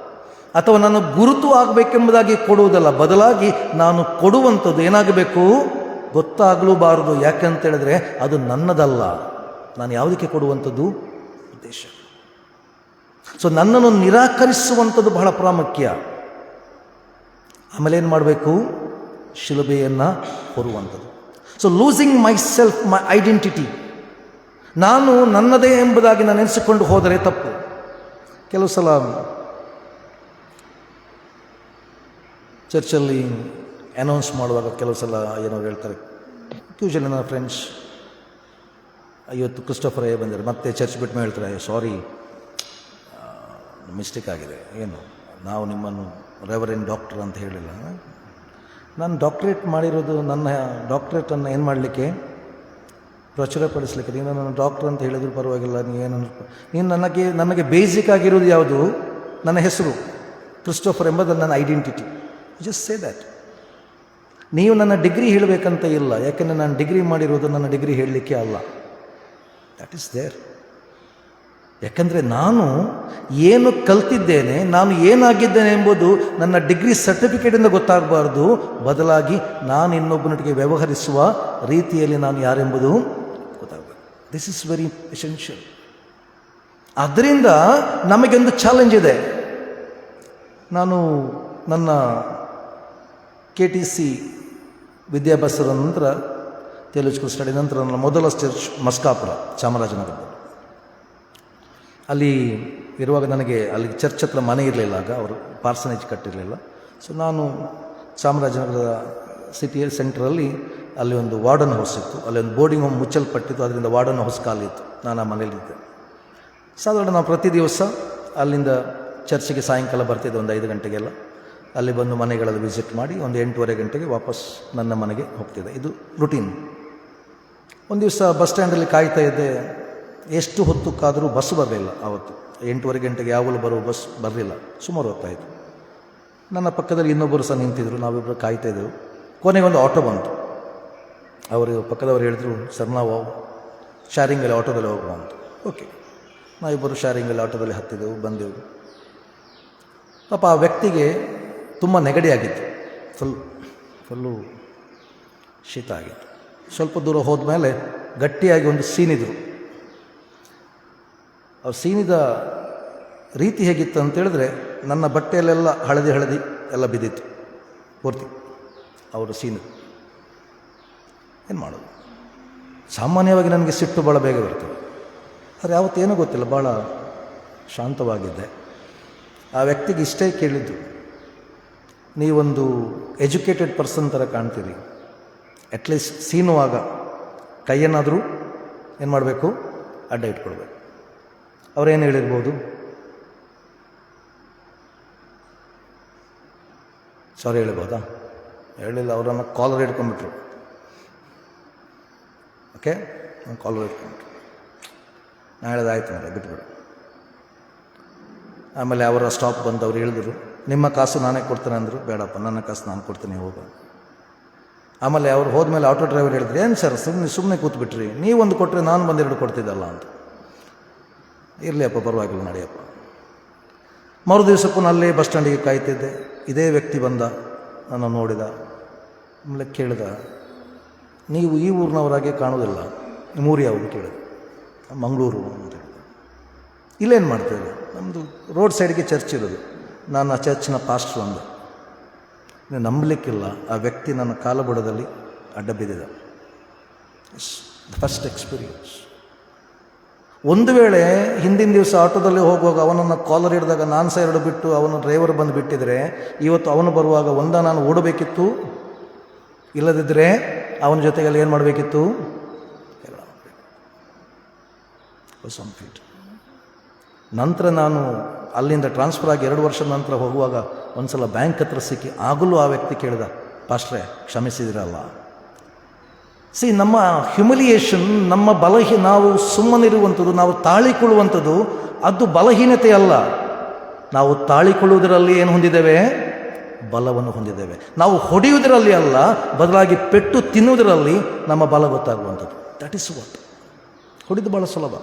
[SPEAKER 2] ಅಥವಾ ನನ್ನ ಗುರುತು ಆಗಬೇಕೆಂಬುದಾಗಿ ಕೊಡುವುದಲ್ಲ. ಬದಲಾಗಿ ನಾನು ಕೊಡುವಂಥದ್ದು ಏನಾಗಬೇಕು? ಗೊತ್ತಾಗಲೂಬಾರದು. ಯಾಕೆಂತ ಹೇಳಿದ್ರೆ ಅದು ನನ್ನದಲ್ಲ. ನಾನು ಯಾವುದಕ್ಕೆ ಕೊಡುವಂಥದ್ದು? ಉದ್ದೇಶ. ಸೊ ನನ್ನನ್ನು ನಿರಾಕರಿಸುವಂಥದ್ದು ಬಹಳ ಪ್ರಾಮುಖ್ಯ. ಆಮೇಲೆ ಏನು ಮಾಡಬೇಕು? ಶಿಲುಬೆಯನ್ನು ಹೊರುವಂಥದ್ದು. So losing my self, my identity, ನಾನು ನನ್ನದೇ ಎಂಬುದಾಗಿ ನಾನು ಎನಿಸಿಕೊಂಡು ಹೋದರೆ ತಪ್ಪು. ಕೆಲವು ಸಲ ಚರ್ಚಲ್ಲಿ ಅನೌನ್ಸ್ ಮಾಡುವಾಗ ಕೆಲವು ಸಲ ಏನೋ ಹೇಳ್ತಾರೆ. ಯೂಶಲಿ ನನ್ನ ಫ್ರೆಂಡ್ಸ್, ಇವತ್ತು ಕ್ರಿಸ್ಟೋಫರ್ ಬಂದಿದ್ದಾರೆ, ಮತ್ತೆ ಚರ್ಚ್ ಬಿಟ್ಟ ಮೇಲೆ ಹೇಳ್ತಾರೆ, ಸಾರಿ ಮಿಸ್ಟೇಕ್ ಆಗಿದೆ, ಏನು ನಾವು ನಿಮ್ಮನ್ನು ರೆವರೆಂಡ್ ಡಾಕ್ಟರ್ ಅಂತ ಹೇಳಿಲ್ಲ. ನಾನು ಡಾಕ್ಟ್ರೇಟ್ ಮಾಡಿರೋದು ನನ್ನ ಡಾಕ್ಟ್ರೇಟನ್ನು ಏನು ಮಾಡಲಿಕ್ಕೆ? ಪ್ರಚುರಪಡಿಸಲಿಕ್ಕೆ. ನೀನು ನನ್ನ ಡಾಕ್ಟ್ರ್ ಅಂತ ಹೇಳಿದ್ರು ಪರವಾಗಿಲ್ಲ, ನೀನು ನನಗೆ ಬೇಸಿಕ್ ಆಗಿರೋದು ಯಾವುದು? ನನ್ನ ಹೆಸರು ಕ್ರಿಸ್ಟೋಫರ್ ಎಂಬುದು ನನ್ನ ಐಡೆಂಟಿಟಿ. Just say that. ನೀವು ನನ್ನ ಡಿಗ್ರಿ ಹೇಳಬೇಕಂತ ಇಲ್ಲ, ಯಾಕೆಂದರೆ ನಾನು ಡಿಗ್ರಿ ಮಾಡಿರೋದು ನನ್ನ ಡಿಗ್ರಿ ಹೇಳಲಿಕ್ಕೆ ಅಲ್ಲ. That is there. ಯಾಕಂದರೆ ನಾನು ಏನು ಕಲ್ತಿದ್ದೇನೆ, ನಾನು ಏನಾಗಿದ್ದೇನೆ ಎಂಬುದು ನನ್ನ ಡಿಗ್ರಿ ಸರ್ಟಿಫಿಕೇಟಿಂದ ಗೊತ್ತಾಗಬಾರ್ದು. ಬದಲಾಗಿ ನಾನು ಇನ್ನೊಬ್ಬನೊಟ್ಟಿಗೆ ವ್ಯವಹರಿಸುವ ರೀತಿಯಲ್ಲಿ ನಾನು ಯಾರೆಂಬುದು ಗೊತ್ತಾಗಬೇಕು. This is very essential. ಅದರಿಂದ ನಮಗೊಂದು ಚಾಲೆಂಜ್ ಇದೆ. ನಾನು ನನ್ನ KTC ವಿದ್ಯಾಭ್ಯಾಸದ ನಂತರ, ಥಿಯಾಲಜಿಕಲ್ ಸ್ಟಡಿ ನಂತರ ನನ್ನ ಮೊದಲ ಚರ್ಚ್ ಮಸ್ಕಾಪುರ, ಚಾಮರಾಜನಗರದಲ್ಲಿ. ಅಲ್ಲಿ ಇರುವಾಗ ನನಗೆ ಅಲ್ಲಿ ಚರ್ಚ್ ಹತ್ರ ಮನೆ ಇರಲಿಲ್ಲ, ಆಗ ಅವರು ಪಾರ್ಸನೇಜ್ ಕಟ್ಟಿರಲಿಲ್ಲ. ಸೊ ನಾನು ಚಾಮರಾಜನಗರದ ಸಿಟಿಯ ಸೆಂಟ್ರಲ್ಲಿ ಅಲ್ಲಿ ಒಂದು ವಾರ್ಡನ್ ಹೌಸ್ ಇತ್ತು, ಅಲ್ಲಿ ಒಂದು ಬೋರ್ಡಿಂಗ್ ಹೋಮ್ ಮುಚ್ಚಲ್ಪಟ್ಟಿತ್ತು. ಅದರಿಂದ ವಾರ್ಡನ್ ಹೌಸ್ ಖಾಲಿತ್ತು. ನಾನು ಆ ಮನೇಲಿದ್ದೆ. ಸಾಧಾರಣ ನಾವು ಪ್ರತಿ ದಿವಸ ಅಲ್ಲಿಂದ ಚರ್ಚಿಗೆ ಸಾಯಂಕಾಲ ಬರ್ತಿದ್ದೆ, ಒಂದು 5 ಗಂಟೆಗೆಲ್ಲ. ಅಲ್ಲಿ ಬಂದು ಮನೆಗಳಲ್ಲಿ ವಿಸಿಟ್ ಮಾಡಿ ಒಂದು 8:30 ಗಂಟೆಗೆ ವಾಪಸ್ ನನ್ನ ಮನೆಗೆ ಹೋಗ್ತಿದ್ದೆ. ಇದು ರುಟೀನ್. ಒಂದು ದಿವಸ ಬಸ್ ಸ್ಟ್ಯಾಂಡಲ್ಲಿ ಕಾಯ್ತಾ ಇದ್ದೆ. ಎಷ್ಟು ಹೊತ್ತಕ್ಕಾದರೂ ಬಸ್ ಬರಲಿಲ್ಲ. ಆವತ್ತು 8:15 ಗಂಟೆಗೆ ಯಾವಾಗಲೂ ಬರೋ ಬಸ್ ಬರಲಿಲ್ಲ. ಸುಮಾರು ಹೊತ್ತಾಯಿತು. ನನ್ನ ಪಕ್ಕದಲ್ಲಿ ಇನ್ನೊಬ್ಬರು ಸಹ ನಿಂತಿದ್ರು. ನಾವಿಬ್ಬರು ಕಾಯ್ತಾ ಇದ್ದೆವು. ಕೊನೆಗೆ ಒಂದು ಆಟೋ ಬಂತು. ಅವರು ಪಕ್ಕದವರು ಹೇಳಿದ್ರು, ಸರ್ ನಾವು ಶಾರಿಂಗಲ್ಲಿ ಆಟೋದಲ್ಲಿ ಹೋಗುವ ಅಂತ. ಓಕೆ, ನಾವಿಬ್ಬರು ಶಾರಿಂಗಲ್ಲಿ ಆಟೋದಲ್ಲಿ ಹತ್ತಿದ್ದೆವು, ಬಂದೆವು. ಪಾಪ ಆ ವ್ಯಕ್ತಿಗೆ ತುಂಬ ನೆಗಡಿ ಆಗಿತ್ತು. ಫುಲ್ಲು ಶೀತ ಆಗಿತ್ತು. ಸ್ವಲ್ಪ ದೂರ ಹೋದ್ಮೇಲೆ ಗಟ್ಟಿಯಾಗಿ ಒಂದು ಸೀನಿದ್ರು. ಅವ್ರು ಸೀನಿದ ರೀತಿ ಹೇಗಿತ್ತು ಅಂತೇಳಿದ್ರೆ, ನನ್ನ ಬಟ್ಟೆಯಲ್ಲೆಲ್ಲ ಹಳದಿ ಎಲ್ಲ ಬಿದ್ದಿತ್ತು ಪೂರ್ತಿ. ಅವರು ಸೀನು ಏನು ಮಾಡೋದು? ಸಾಮಾನ್ಯವಾಗಿ ನನಗೆ ಸಿಟ್ಟು ಭಾಳ ಬೇಗ ಬರ್ತದೆ. ಆದರೆ ಯಾವತ್ತೇನೂ ಗೊತ್ತಿಲ್ಲ, ಭಾಳ ಶಾಂತವಾಗಿದ್ದೆ. ಆ ವ್ಯಕ್ತಿಗೆ ಇಷ್ಟೇ ಕೇಳಿದ್ದು, ನೀವೊಂದು ಎಜುಕೇಟೆಡ್ ಪರ್ಸನ್ ಥರ ಕಾಣ್ತೀರಿ, ಅಟ್ಲೀಸ್ಟ್ ಸೀನುವಾಗ ಕೈಯನ್ನಾದರೂ ಏನು ಮಾಡಬೇಕು, ಅಡ್ಡ ಇಟ್ಕೊಳ್ಬೇಕು. ಅವರೇನು ಹೇಳಿರ್ಬೋದು? ಸಾರಿ ಹೇಳ್ಬೋದಾ? ಹೇಳಿಲ್ಲ. ಅವರನ್ನು ಕಾಲರ್ ಹಿಡ್ಕೊಂಡ್ಬಿಟ್ರು. ಓಕೆ, ನಾನು ಕಾಲರ್ ಹಿಡ್ಕೊಂಡ್ಬಿಟ್ರು. ನಾನು ಹೇಳಿದಾಯ್ತು ಅಂದರೆ ಬಿಟ್ಬಿಡು. ಆಮೇಲೆ ಅವರ ಸ್ಟಾಪ್ ಬಂದು ಅವ್ರು ಹೇಳಿದ್ರು, ನಿಮ್ಮ ಕಾಸು ನಾನೇ ಕೊಡ್ತೇನೆ ಅಂದರು. ಬೇಡಪ್ಪ, ನನ್ನ ಕಾಸು ನಾನು ಕೊಡ್ತೀನಿ, ಹೋಗ. ಆಮೇಲೆ ಅವ್ರು ಹೋದ್ಮೇಲೆ ಆಟೋ ಡ್ರೈವರ್ ಹೇಳಿದ್ರು, ಏನು ಸರ್ ಸುಮ್ಮನೆ ಕೂತ್ಬಿಟ್ರಿ, ನೀವೊಂದು ಕೊಟ್ಟರೆ ನಾನು ಬಂದೆರಡು ಕೊಡ್ತಿದ್ದಲ್ಲ ಅಂತ. ಇರಲಿಯಪ್ಪ, ಪರವಾಗಿಲ್ಲ, ನಡೆಯಪ್ಪ. ಮರು ದಿವಸಕ್ಕೂ ನಾನು ಅಲ್ಲೇ ಬಸ್ ಸ್ಟ್ಯಾಂಡಿಗೆ ಕಾಯ್ತಿದ್ದೆ. ಇದೇ ವ್ಯಕ್ತಿ ಬಂದ, ನನ್ನ ನೋಡಿದ. ಆಮೇಲೆ ಕೇಳಿದ, ನೀವು ಈ ಊರಿನವರಾಗೆ ಕಾಣೋದಿಲ್ಲ, ನಿಮ್ಮೂರು ಯಾವುದು ಕೇಳಿದೆ. ಮಂಗಳೂರು ಅಂತ ಹೇಳಿದೆ. ಇಲ್ಲೇನು ಮಾಡ್ತೇವೆ? ನಮ್ಮದು ರೋಡ್ ಸೈಡ್ಗೆ ಚರ್ಚ್ ಇರೋದು, ನಾನು ಆ ಚರ್ಚ್ನ ಪಾಸ್ಟ್ರು ಅಂದೆ. ನೀವು ನಂಬಲಿಕ್ಕಿಲ್ಲ, ಆ ವ್ಯಕ್ತಿ ನನ್ನ ಕಾಲಬುಡದಲ್ಲಿ ಅಡ್ಡ ಬಿದ್ದಿದ್ದ. First experience. ಒಂದು ವೇಳೆ ಹಿಂದಿನ ದಿವಸ ಆಟೋದಲ್ಲಿ ಹೋಗುವಾಗ ಅವನನ್ನು ಕಾಲರ್ ಹಿಡಿದಾಗ ನಾನು ಸಹ ಎರಡು ಬಿಟ್ಟು ಅವನು ಡ್ರೈವರ್ ಬಂದು ಬಿಟ್ಟಿದ್ರೆ, ಇವತ್ತು ಅವನು ಬರುವಾಗ ನಾನು ಓಡಬೇಕಿತ್ತು, ಇಲ್ಲದಿದ್ದರೆ ಅವನ ಜೊತೆಗೆಲ್ಲ ಏನು ಮಾಡಬೇಕಿತ್ತು? ನಂತರ ನಾನು ಅಲ್ಲಿಂದ ಟ್ರಾನ್ಸ್ಫರ್ ಆಗಿ 2 ವರ್ಷದ ನಂತರ ಹೋಗುವಾಗ ಒಂದು ಸಲ ಬ್ಯಾಂಕ್ ಹತ್ರ ಸಿಕ್ಕಿ, ಆಗಲೂ ಆ ವ್ಯಕ್ತಿ ಕೇಳಿದ, ಪಾಸ್ಟ್ರೇ ಕ್ಷಮಿಸಿದಿರಲ್ಲ. ನಮ್ಮ ಹ್ಯುಮಿಲಿಯೇಷನ್, ನಮ್ಮ ನಾವು ಸುಮ್ಮನಿರುವಂಥದ್ದು, ನಾವು ತಾಳಿಕೊಳ್ಳುವಂಥದ್ದು, ಅದು ಬಲಹೀನತೆ ಅಲ್ಲ. ನಾವು ತಾಳಿಕೊಳ್ಳುವುದರಲ್ಲಿ ಏನು ಹೊಂದಿದ್ದೇವೆ? ಬಲವನ್ನು ಹೊಂದಿದ್ದೇವೆ. ನಾವು ಹೊಡೆಯುವುದರಲ್ಲಿ ಅಲ್ಲ, ಬದಲಾಗಿ ಪೆಟ್ಟು ತಿನ್ನುವುದರಲ್ಲಿ ನಮ್ಮ ಬಲ ಗೊತ್ತಾಗುವಂಥದ್ದು. That is what. ಹೊಡೆದು ಭಾಳ ಸುಲಭ.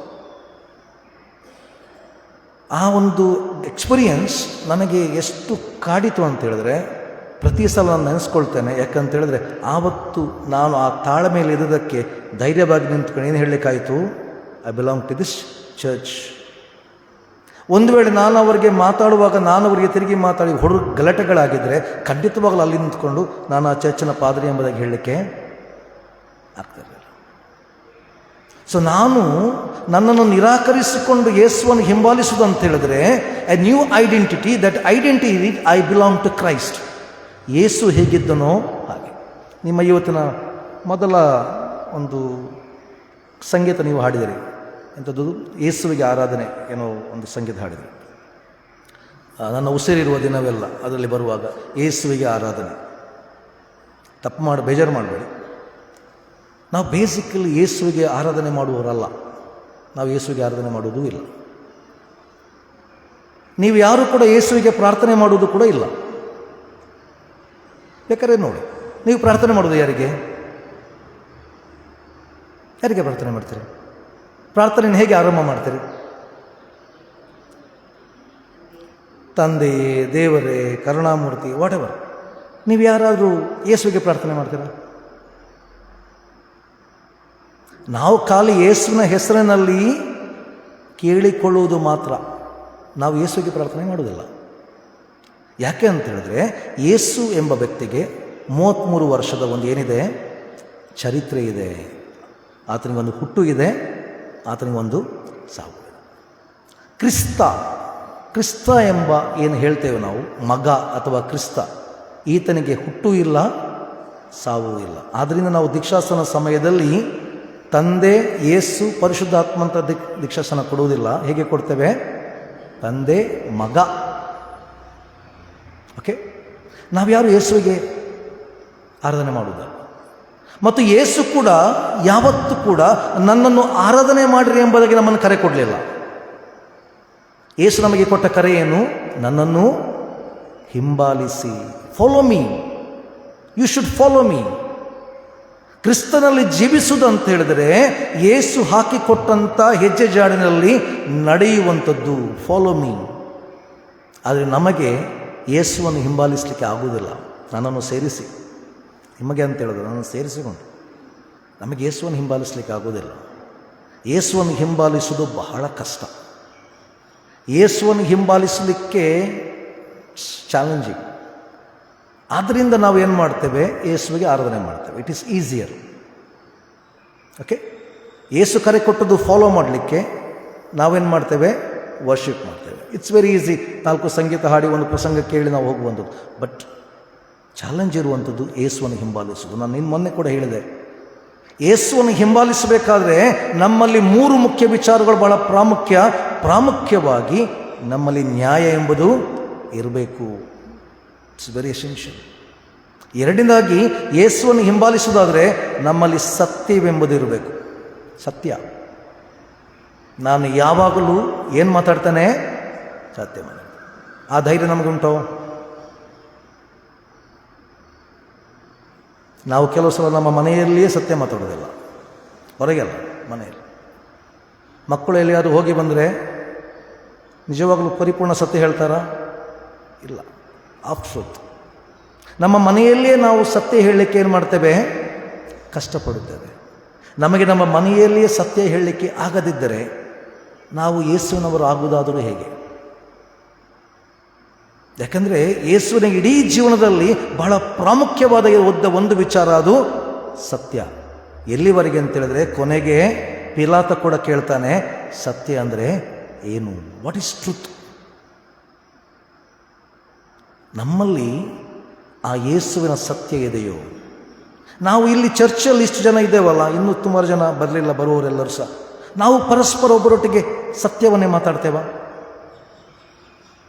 [SPEAKER 2] ಆ ಒಂದು ಎಕ್ಸ್ಪೀರಿಯನ್ಸ್ ನನಗೆ ಎಷ್ಟು ಕಾಡಿತು ಅಂತ ಹೇಳಿದ್ರೆ, ಪ್ರತಿ ಸಲ ನಾನು ನೆನೆಸ್ಕೊಳ್ತೇನೆ. ಯಾಕಂತೇಳಿದ್ರೆ ಆವತ್ತು ನಾನು ಆ ತಾಳ್ಮೆಯಲ್ಲಿ ಇರೋದಕ್ಕೆ ಧೈರ್ಯವಾಗಿ ನಿಂತ್ಕೊಂಡು ಏನು ಹೇಳಲಿಕ್ಕಾಯಿತು? I belong to this church. ಒಂದು ವೇಳೆ ನಾನು ಅವರಿಗೆ ಮಾತಾಡುವಾಗ ನಾನು ಅವರಿಗೆ ತಿರುಗಿ ಮಾತಾಡಿ ಗಲಾಟೆಗಳಾಗಿದ್ದರೆ ಖಂಡಿತವಾಗಲೂ ಅಲ್ಲಿ ನಿಂತ್ಕೊಂಡು ನಾನು ಆ ಚರ್ಚಿನ ಪಾದ್ರಿ ಎಂಬುದಾಗಿ ಹೇಳಲಿಕ್ಕೆ ಆಗ್ತಿರಲಿಲ್ಲ. ಸೊ ನಾನು ನನ್ನನ್ನು ನಿರಾಕರಿಸಿಕೊಂಡು ಯೇಸುವನ್ನು ಹಿಂಬಾಲಿಸುವುದು ಅಂತ ಹೇಳಿದ್ರೆ a new identity. That identity I belong to Christ. ಯೇಸು ಹೇಗಿದ್ದನೋ ಹಾಗೆ. ನಿಮ್ಮ ಇವತ್ತಿನ ಮೊದಲ ಒಂದು ಸಂಗೀತ ನೀವು ಹಾಡಿದಿರಿ, ಎಂಥದ್ದು? ಯೇಸುವಿಗೆ ಆರಾಧನೆ ಏನೋ ಒಂದು ಸಂಗೀತ ಹಾಡಿದಿರಿ. ನನ್ನ ಉಸಿರಿರುವ ದಿನವೆಲ್ಲ ಅದರಲ್ಲಿ ಬರುವಾಗ ಯೇಸುವಿಗೆ ಆರಾಧನೆ. ತಪ್ಪು ಬೇಜಾರು ಮಾಡಬೇಡಿ. ನಾವು ಬೇಸಿಕಲಿ ಯೇಸುವಿಗೆ ಆರಾಧನೆ ಮಾಡುವವರಲ್ಲ. ನಾವು ಯೇಸುವಿಗೆ ಆರಾಧನೆ ಮಾಡುವುದೂ ಇಲ್ಲ. ನೀವು ಯಾರು ಕೂಡ ಯೇಸುವಿಗೆ ಪ್ರಾರ್ಥನೆ ಮಾಡುವುದು ಕೂಡ ಇಲ್ಲ. ಬೇಕಾದ್ರೆ ನೋಡಿ, ನೀವು ಪ್ರಾರ್ಥನೆ ಮಾಡೋದು ಯಾರಿಗೆ? ಯಾರಿಗೆ ಪ್ರಾರ್ಥನೆ ಮಾಡ್ತೀರಿ? ಪ್ರಾರ್ಥನೆಯನ್ನು ಹೇಗೆ ಆರಂಭ ಮಾಡ್ತೀರಿ? ತಂದೆಯೇ, ದೇವರೇ, ಕರುಣಾಮೂರ್ತಿ, ವಾಟ್ ಎವರ್. ನೀವು ಯಾರಾದರೂ ಯೇಸುವಿಗೆ ಪ್ರಾರ್ಥನೆ ಮಾಡ್ತೀರಾ? ನಾವು ಖಾಲಿ ಯೇಸುವಿನ ಹೆಸರಿನಲ್ಲಿ ಕೇಳಿಕೊಳ್ಳುವುದು ಮಾತ್ರ. ನಾವು ಯೇಸುವಿಗೆ ಪ್ರಾರ್ಥನೆ ಮಾಡುವುದಿಲ್ಲ. ಯಾಕೆ ಅಂತ ಹೇಳಿದ್ರೆ, ಯೇಸು ಎಂಬ ವ್ಯಕ್ತಿಗೆ 33 ವರ್ಷದ ಒಂದು ಏನಿದೆ, ಚರಿತ್ರೆ ಇದೆ. ಆತನಿಗೊಂದು ಹುಟ್ಟು ಇದೆ, ಆತನಿಗೊಂದು ಸಾವು ಇದೆ. ಕ್ರಿಸ್ತ ಎಂಬ ಏನು ಹೇಳ್ತೇವೆ ನಾವು, ಮಗ ಅಥವಾ ಕ್ರಿಸ್ತ, ಈತನಿಗೆ ಹುಟ್ಟು ಇಲ್ಲ, ಸಾವು ಇಲ್ಲ. ಆದ್ದರಿಂದ ನಾವು ದೀಕ್ಷಾಸನ ಸಮಯದಲ್ಲಿ ತಂದೆ, ಯೇಸು, ಪರಿಶುದ್ಧಾತ್ಮಂತ ದೀಕ್ಷಾಸನ ಕೊಡುವುದಿಲ್ಲ. ಹೇಗೆ ಕೊಡ್ತೇವೆ? ತಂದೆ, ಮಗ. ಓಕೆ, ನಾವ್ಯಾರು ಯೇಸುವಿಗೆ ಆರಾಧನೆ ಮಾಡುವುದಲ್ಲ. ಮತ್ತು ಯೇಸು ಕೂಡ ಯಾವತ್ತೂ ಕೂಡ ನನ್ನನ್ನು ಆರಾಧನೆ ಮಾಡಿರಿ ಎಂಬುದಾಗಿ ನಮ್ಮನ್ನು ಕರೆ ಕೊಡಲಿಲ್ಲ. ಯೇಸು ನಮಗೆ ಕೊಟ್ಟ ಕರೆ ಏನು? ನನ್ನನ್ನು ಹಿಂಬಾಲಿಸಿ, follow me, you should follow me. ಕ್ರಿಸ್ತನಲ್ಲಿ ಜೀವಿಸುವುದು ಅಂತ ಹೇಳಿದರೆ ಯೇಸು ಹಾಕಿಕೊಟ್ಟಂಥ ಹೆಜ್ಜೆ ಜಾಡಿನಲ್ಲಿ ನಡೆಯುವಂಥದ್ದು, ಫಾಲೋ ಮೀ. ಆದರೆ ನಮಗೆ ಯೇಸುವನ್ನು ಹಿಂಬಾಲಿಸಲಿಕ್ಕೆ ಆಗುವುದಿಲ್ಲ. ನನ್ನನ್ನು ಸೇರಿಸಿ, ನಿಮಗೆ ಅಂತ ಹೇಳಿದ್ರು, ನನ್ನನ್ನು ಸೇರಿಸಿಕೊಂಡು ನಮಗೆ ಯೇಸುವನ್ನು ಹಿಂಬಾಲಿಸಲಿಕ್ಕೆ ಆಗೋದಿಲ್ಲ. ಯೇಸುವನ್ನು ಹಿಂಬಾಲಿಸುವುದು ಬಹಳ ಕಷ್ಟ. ಯೇಸುವನ್ನು ಹಿಂಬಾಲಿಸಲಿಕ್ಕೆ ಚಾಲೆಂಜಿಂಗ್. ಆದ್ದರಿಂದ ನಾವು ಏನು ಮಾಡ್ತೇವೆ? ಯೇಸುವಿಗೆ ಆರಾಧನೆ ಮಾಡ್ತೇವೆ. It is easier. ಓಕೆ, ಯೇಸು ಕರೆ ಕೊಟ್ಟದ್ದು ಫಾಲೋ ಮಾಡಲಿಕ್ಕೆ ನಾವೇನು ಮಾಡ್ತೇವೆ? ವರ್ಷಿಪ್ ಮಾಡ್ತೇವೆ. It's very easy. 4 ಸಂಗೀತ ಹಾಡಿ ಒಂದು ಪ್ರಸಂಗ ಕೇಳಿ ನಾವು ಹೋಗುವಂಥದ್ದು. ಬಟ್ ಚಾಲೆಂಜ್ ಇರುವಂಥದ್ದು ಯೇಸುವನ್ನು ಹಿಂಬಾಲಿಸುವುದು. ನಾನು ಮೊನ್ನೆ ಕೂಡ ಹೇಳಿದೆ, ಯೇಸುವನ್ನು ಹಿಂಬಾಲಿಸಬೇಕಾದ್ರೆ ನಮ್ಮಲ್ಲಿ 3 ಮುಖ್ಯ ವಿಚಾರಗಳು ಬಹಳ ಪ್ರಾಮುಖ್ಯವಾಗಿ ನಮ್ಮಲ್ಲಿ ನ್ಯಾಯ ಎಂಬುದು ಇರಬೇಕು. It's very essential. ಎರಡನೇದಾಗಿ ಯೇಸುವನ್ನು ಹಿಂಬಾಲಿಸುವುದಾದರೆ ನಮ್ಮಲ್ಲಿ ಸತ್ಯವೆಂಬುದು ಇರಬೇಕು. ಸತ್ಯ. ನಾನು ಯಾವಾಗಲೂ ಏನು ಮಾತಾಡ್ತಾನೆ? ಸತ್ಯ ಮಾತಾಡ್ತಾನೆ. ಆ ಧೈರ್ಯ ನಮಗುಂಟೋ? ನಾವು ಕೆಲವು ಸಲ ನಮ್ಮ ಮನೆಯಲ್ಲಿಯೇ ಸತ್ಯ ಮಾತಾಡೋದಿಲ್ಲ, ಹೊರಗೆಲ್ಲ, ಮನೆಯಲ್ಲಿ. ಮಕ್ಕಳು ಎಲ್ಲಿಯಾದರೂ ಹೋಗಿ ಬಂದರೆ ನಿಜವಾಗಲೂ ಪರಿಪೂರ್ಣ ಸತ್ಯ ಹೇಳ್ತಾರಾ? ಇಲ್ಲ, ಆಫ್ ಟ್ರೂತ್. ನಮ್ಮ ಮನೆಯಲ್ಲಿಯೇ ನಾವು ಸತ್ಯ ಹೇಳಲಿಕ್ಕೆ ಏನು ಮಾಡ್ತೇವೆ? ಕಷ್ಟಪಡುತ್ತೇವೆ. ನಮಗೆ ನಮ್ಮ ಮನೆಯಲ್ಲಿಯೇ ಸತ್ಯ ಹೇಳಲಿಕ್ಕೆ ಆಗದಿದ್ದರೆ ನಾವು ಯೇಸುವಿನವರು ಆಗುವುದಾದರೂ ಹೇಗೆ? ಯಾಕಂದರೆ ಯೇಸುವಿನ ಇಡೀ ಜೀವನದಲ್ಲಿ ಬಹಳ ಪ್ರಾಮುಖ್ಯವಾದ ಒಂದು ವಿಚಾರ, ಅದು ಸತ್ಯ. ಎಲ್ಲಿವರೆಗೆ ಅಂತೇಳಿದ್ರೆ ಕೊನೆಗೆ ಪಿಲಾತ ಕೂಡ ಕೇಳ್ತಾನೆ, ಸತ್ಯ ಅಂದರೆ ಏನು? What is truth? ನಮ್ಮಲ್ಲಿ ಆ ಯೇಸುವಿನ ಸತ್ಯ ಇದೆಯೋ? ನಾವು ಇಲ್ಲಿ ಚರ್ಚಲ್ಲಿ ಇಷ್ಟು ಜನ ಇದ್ದೇವಲ್ಲ, ಇನ್ನೂ ಸುಮಾರು ಜನ ಬರಲಿಲ್ಲ, ಬರುವವರೆಲ್ಲರೂ ಸಹ ನಾವು ಪರಸ್ಪರ ಒಬ್ಬರೊಟ್ಟಿಗೆ ಸತ್ಯವನ್ನೇ ಮಾತಾಡ್ತೇವ?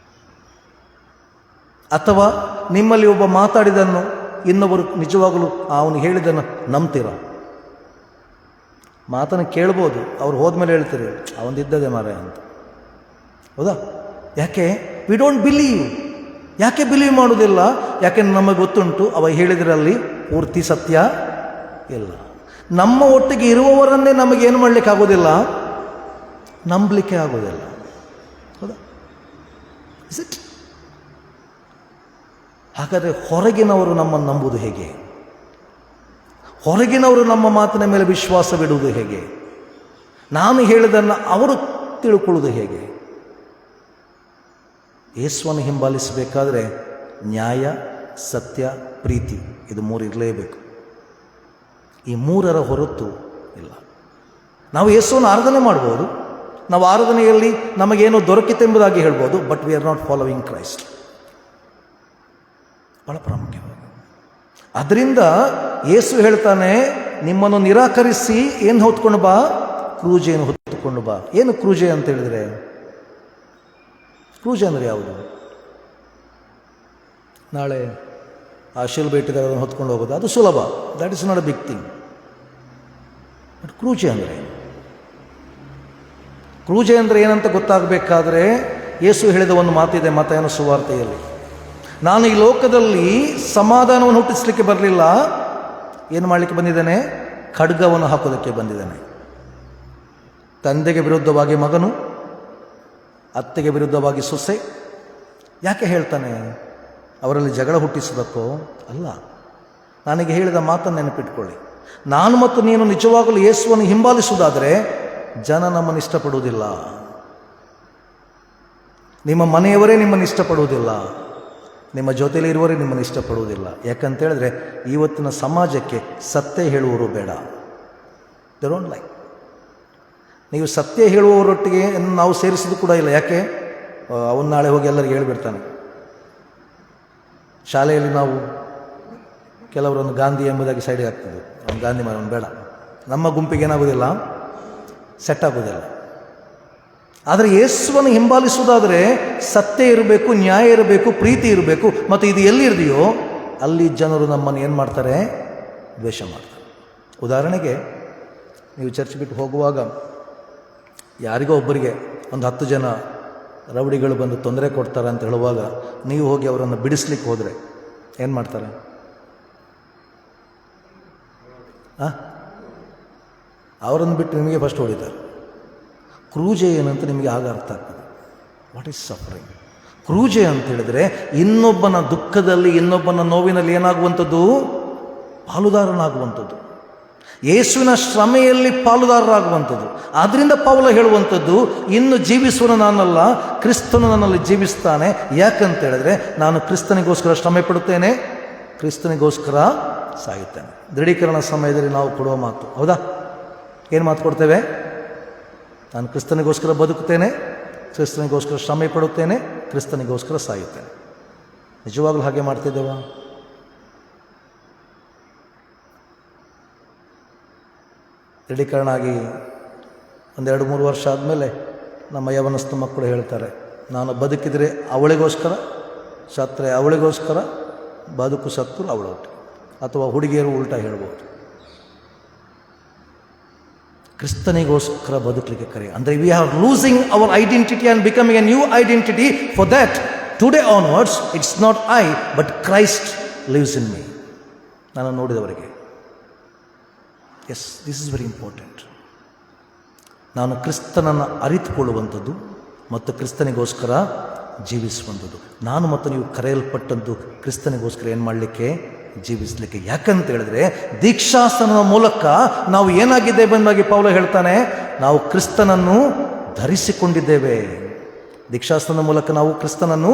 [SPEAKER 2] ಅಥವಾ ನಿಮ್ಮಲ್ಲಿ ಒಬ್ಬ ಮಾತಾಡಿದನ್ನು ಇನ್ನೊಬ್ಬರು ನಿಜವಾಗಲೂ ಅವನು ಹೇಳಿದ್ದನ್ನು ನಂಬ್ತೀರ? ಮಾತನ್ನು ಕೇಳ್ಬೋದು, ಅವ್ರು ಹೋದ್ಮೇಲೆ ಹೇಳ್ತೀರಿ ಅವನಿದ್ದದೆ ಮಾರ ಅಂತ. ಹೌದಾ? ಯಾಕೆ? We don't believe. ಯಾಕೆ ಬಿಲೀವ್ ಮಾಡೋದಿಲ್ಲ? ಯಾಕೆಂದ್ರೆ ನಮಗೆ ಗೊತ್ತುಂಟು ಅವ ಹೇಳಿದ್ರಲ್ಲಿ ಪೂರ್ತಿ ಸತ್ಯ ಇಲ್ಲ. ನಮ್ಮ ಒಟ್ಟಿಗೆ ಇರುವವರನ್ನೇ ನಮಗೇನು ಮಾಡಲಿಕ್ಕೆ ಆಗೋದಿಲ್ಲ? ನಂಬಲಿಕ್ಕೆ ಆಗೋದಿಲ್ಲ. ಹೌದಾ? Is it? ಹಾಗಾದರೆ ಹೊರಗಿನವರು ನಮ್ಮನ್ನು ನಂಬುವುದು ಹೇಗೆ? ಹೊರಗಿನವರು ನಮ್ಮ ಮಾತಿನ ಮೇಲೆ ವಿಶ್ವಾಸವಿಡುವುದು ಹೇಗೆ? ನಾನು ಹೇಳಿದ್ದನ್ನು ಅವರು ತಿಳ್ಕೊಳ್ಳುವುದು ಹೇಗೆ? ಯೇಸುವನ್ನು ಹಿಂಬಾಲಿಸಬೇಕಾದ್ರೆ ನ್ಯಾಯ, ಸತ್ಯ, ಪ್ರೀತಿ, ಇದು 3 ಇರಲೇಬೇಕು. ಈ 3ರ ಹೊರತು ಇಲ್ಲ. ನಾವು ಯೇಸುವನ್ನು ಆರಾಧನೆ ಮಾಡ್ಬೋದು, ನಾವು ಆರಾಧನೆಯಲ್ಲಿ ನಮಗೇನೋ ದೊರಕಿತೆಂಬುದಾಗಿ ಹೇಳ್ಬೋದು, but we are not following Christ. ಬಹಳ ಪ್ರಾಮುಖ್ಯವಾಗಿ. ಅದರಿಂದ ಯೇಸು ಹೇಳ್ತಾನೆ, ನಿಮ್ಮನ್ನು ನಿರಾಕರಿಸಿ ಏನು ಹೊತ್ಕೊಂಡು ಬಾ? ಕ್ರೂಜೆಯನ್ನು ಹೊತ್ತುಕೊಂಡು ಬಾ. ಏನು ಕ್ರೂಜೆ ಅಂತ ಹೇಳಿದರೆ? ಕ್ರೂಜೆ ಅಂದರೆ ಯಾವುದು? ನಾಳೆ ಆ ಶಿಲುಬೆ ಇಟ್ಟಿದ್ದಾರೆ, ಅದನ್ನು ಹೊತ್ಕೊಂಡು ಹೋಗೋದು, ಅದು ಸುಲಭ. That is not a big thing. But ಕ್ರೂಜೆ ಅಂದರೆ ಏನು? ಕ್ರೂಜೆ ಅಂದರೆ ಏನಂತ ಗೊತ್ತಾಗಬೇಕಾದ್ರೆ ಯೇಸು ಹೇಳಿದ ಒಂದು ಮಾತಿದೆ ಮತ್ತಾಯನ ಸುವಾರ್ತೆಯಲ್ಲಿ, ನಾನು ಈ ಲೋಕದಲ್ಲಿ ಸಮಾಧಾನವನ್ನು ಹುಟ್ಟಿಸಲಿಕ್ಕೆ ಬರಲಿಲ್ಲ, ಏನು ಮಾಡಲಿಕ್ಕೆ ಬಂದಿದ್ದೇನೆ? ಖಡ್ಗವನ್ನು ಹಾಕೋದಕ್ಕೆ ಬಂದಿದ್ದೇನೆ. ತಂದೆಗೆ ವಿರುದ್ಧವಾಗಿ ಮಗನು, ಅತ್ತೆಗೆ ವಿರುದ್ಧವಾಗಿ ಸೊಸೆ. ಯಾಕೆ ಹೇಳ್ತಾನೆ? ಅವರಲ್ಲಿ ಜಗಳ ಹುಟ್ಟಿಸೋದಕ್ಕೋ ಅಲ್ಲ. ನನಗೆ ಹೇಳಿದ ಮಾತನ್ನು ನೆನಪಿಟ್ಕೊಳ್ಳಿ, ನಾನು ಮತ್ತು ನೀನು ನಿಜವಾಗಲೂ ಯೇಸುವನ್ನು ಹಿಂಬಾಲಿಸುವುದಾದರೆ ಜನ ನಮ್ಮನ್ನು ಇಷ್ಟಪಡುವುದಿಲ್ಲ. ನಿಮ್ಮ ಮನೆಯವರೇ ನಿಮ್ಮನ್ನು ಇಷ್ಟಪಡುವುದಿಲ್ಲ, ನಿಮ್ಮ ಜೊತೆಯಲ್ಲಿ ಇರುವವರೇ ನಿಮ್ಮನ್ನು ಇಷ್ಟಪಡುವುದಿಲ್ಲ. ಯಾಕಂತೇಳಿದ್ರೆ ಇವತ್ತಿನ ಸಮಾಜಕ್ಕೆ ಸತ್ಯ ಹೇಳುವವರು ಬೇಡ. They don't like. ನೀವು ಸತ್ಯ ಹೇಳುವವರೊಟ್ಟಿಗೆ ನಾವು ಸೇರಿಸೋದು ಕೂಡ ಇಲ್ಲ. ಯಾಕೆ? ಅವನು ನಾಳೆ ಹೋಗಿ ಎಲ್ಲರಿಗೆ ಹೇಳಿಬಿಡ್ತಾನೆ. ಶಾಲೆಯಲ್ಲಿ ನಾವು ಕೆಲವರನ್ನು ಗಾಂಧಿ ಎಂಬುದಾಗಿ ಸೈಡಿಗೆ ಹಾಕ್ತಿದ್ವಿ, ಅವನು ಗಾಂಧಿ ಅವನು ಬೇಡ. ನಮ್ಮ ಗುಂಪಿಗೆ ಏನಾಗೋದಿಲ್ಲ, ಸೆಟ್ ಆಗೋದಿಲ್ಲ. ಆದರೆ ಯೇಸುವನ್ನು ಹಿಂಬಾಲಿಸುವುದಾದರೆ ಸತ್ಯ ಇರಬೇಕು, ನ್ಯಾಯ ಇರಬೇಕು, ಪ್ರೀತಿ ಇರಬೇಕು. ಮತ್ತು ಇದು ಎಲ್ಲಿದೆಯೋ ಅಲ್ಲಿ ಜನರು ನಮ್ಮನ್ನು ಏನು ಮಾಡ್ತಾರೆ? ದ್ವೇಷ ಮಾಡ್ತಾರೆ. ಉದಾಹರಣೆಗೆ, ನೀವು ಚರ್ಚ್ ಬಿಟ್ಟು ಹೋಗುವಾಗ ಯಾರಿಗೋ ಒಬ್ಬರಿಗೆ ಒಂದು 10 ಜನ ರೌಡಿಗಳು ಬಂದು ತೊಂದರೆ ಕೊಡ್ತಾರೆ ಅಂತ ಹೇಳುವಾಗ ನೀವು ಹೋಗಿ ಅವರನ್ನು ಬಿಡಿಸ್ಲಿಕ್ಕೆ ಹೋದರೆ ಏನು ಮಾಡ್ತಾರೆ? ಅವರನ್ನು ಬಿಟ್ಟು ನಿಮಗೆ ಫಸ್ಟ್ ಹೊಡಿತಾರೆ. ಕ್ರೂಜೆ ಏನಂತ ನಿಮಗೆ ಆಗ ಅರ್ಥ ಆಗ್ತದೆ. What is suffering? ಕ್ರೂಜೆ ಅಂತ ಹೇಳಿದರೆ ಇನ್ನೊಬ್ಬನ ದುಃಖದಲ್ಲಿ, ಇನ್ನೊಬ್ಬನ ನೋವಿನಲ್ಲಿ ಏನಾಗುವಂಥದ್ದು? ಪಾಲುದಾರನಾಗುವಂಥದ್ದು, ಯೇಸುವಿನ ಶ್ರಮೆಯಲ್ಲಿ ಪಾಲುದಾರರಾಗುವಂಥದ್ದು. ಆದ್ದರಿಂದ ಪೌಲ ಹೇಳುವಂಥದ್ದು, ಇನ್ನು ಜೀವಿಸುವನು ನಾನಲ್ಲ, ಕ್ರಿಸ್ತನು ನನ್ನಲ್ಲಿ ಜೀವಿಸ್ತಾನೆ. ಯಾಕಂತ ಹೇಳಿದ್ರೆ ನಾನು ಕ್ರಿಸ್ತನಿಗೋಸ್ಕರ ಶ್ರಮೆ ಪಡುತ್ತೇನೆ, ಕ್ರಿಸ್ತನಿಗೋಸ್ಕರ ಸಾಯುತ್ತೇನೆ. ದೃಢೀಕರಣ ಸಮಯದಲ್ಲಿ ನಾವು ಕೊಡುವ ಮಾತು, ಹೌದಾ? ಏನು ಮಾತು ಕೊಡ್ತೇವೆ? ನಾನು ಕ್ರಿಸ್ತನಿಗೋಸ್ಕರ ಬದುಕುತ್ತೇನೆ, ಕ್ರಿಸ್ತನಿಗೋಸ್ಕರ ಶ್ರಮೆ ಪಡುತ್ತೇನೆ, ಕ್ರಿಸ್ತನಿಗೋಸ್ಕರ ಸಾಯುತ್ತೇನೆ. ನಿಜವಾಗ್ಲೂ ಹಾಗೆ ಮಾಡ್ತಿದ್ದೇವಾ? ದೃಢೀಕರಣ ಆಗಿ 1-2-3 ವರ್ಷ ಆದಮೇಲೆ ನಮ್ಮ ಯವನಸ್ಥ ಮಕ್ಕಳು ಹೇಳ್ತಾರೆ, ನಾನು ಬದುಕಿದರೆ ಅವಳಿಗೋಸ್ಕರ, ಸತ್ತರೆ ಅವಳಿಗೋಸ್ಕರ, ಬದುಕು ಸತ್ತರು ಅವಳೊಟ್ಟು. ಅಥವಾ ಹುಡುಗಿಯರು ಉಲ್ಟಾ ಹೇಳ್ಬೋದು. ಕ್ರಿಸ್ತನಿಗೋಸ್ಕರ ಬದುಕಲಿಕ್ಕೆ ಕರೆ ಅಂದರೆ we are losing our identity and becoming a new identity. For that today onwards it's not I but Christ lives in me. ನಾನು ನೋಡಿದವರಿಗೆ yes, this is very important. ನಾನು ಕ್ರಿಸ್ತನನ್ನು ಅರಿತುಕೊಳ್ಳುವಂಥದ್ದು ಮತ್ತು ಕ್ರಿಸ್ತನಿಗೋಸ್ಕರ ಜೀವಿಸುವಂಥದ್ದು. ನಾನು ಮತ್ತು ನೀವು ಕರೆಯಲ್ಪಟ್ಟದ್ದು ಕ್ರಿಸ್ತನಿಗೋಸ್ಕರ ಏನು ಮಾಡಲಿಕ್ಕೆ? ಜೀವಿಸಲಿಕ್ಕೆ. ಯಾಕಂತ ಹೇಳಿದ್ರೆ ದೀಕ್ಷಾಸ್ನಾನದ ಮೂಲಕ ನಾವು ಏನಾಗಿದ್ದೇವೆ ಎಂಬುದಾಗಿ ಪೌಲ ಹೇಳ್ತಾನೆ, ನಾವು ಕ್ರಿಸ್ತನನ್ನು ಧರಿಸಿಕೊಂಡಿದ್ದೇವೆ. ದೀಕ್ಷಾಸ್ನಾನದ ಮೂಲಕ ನಾವು ಕ್ರಿಸ್ತನನ್ನು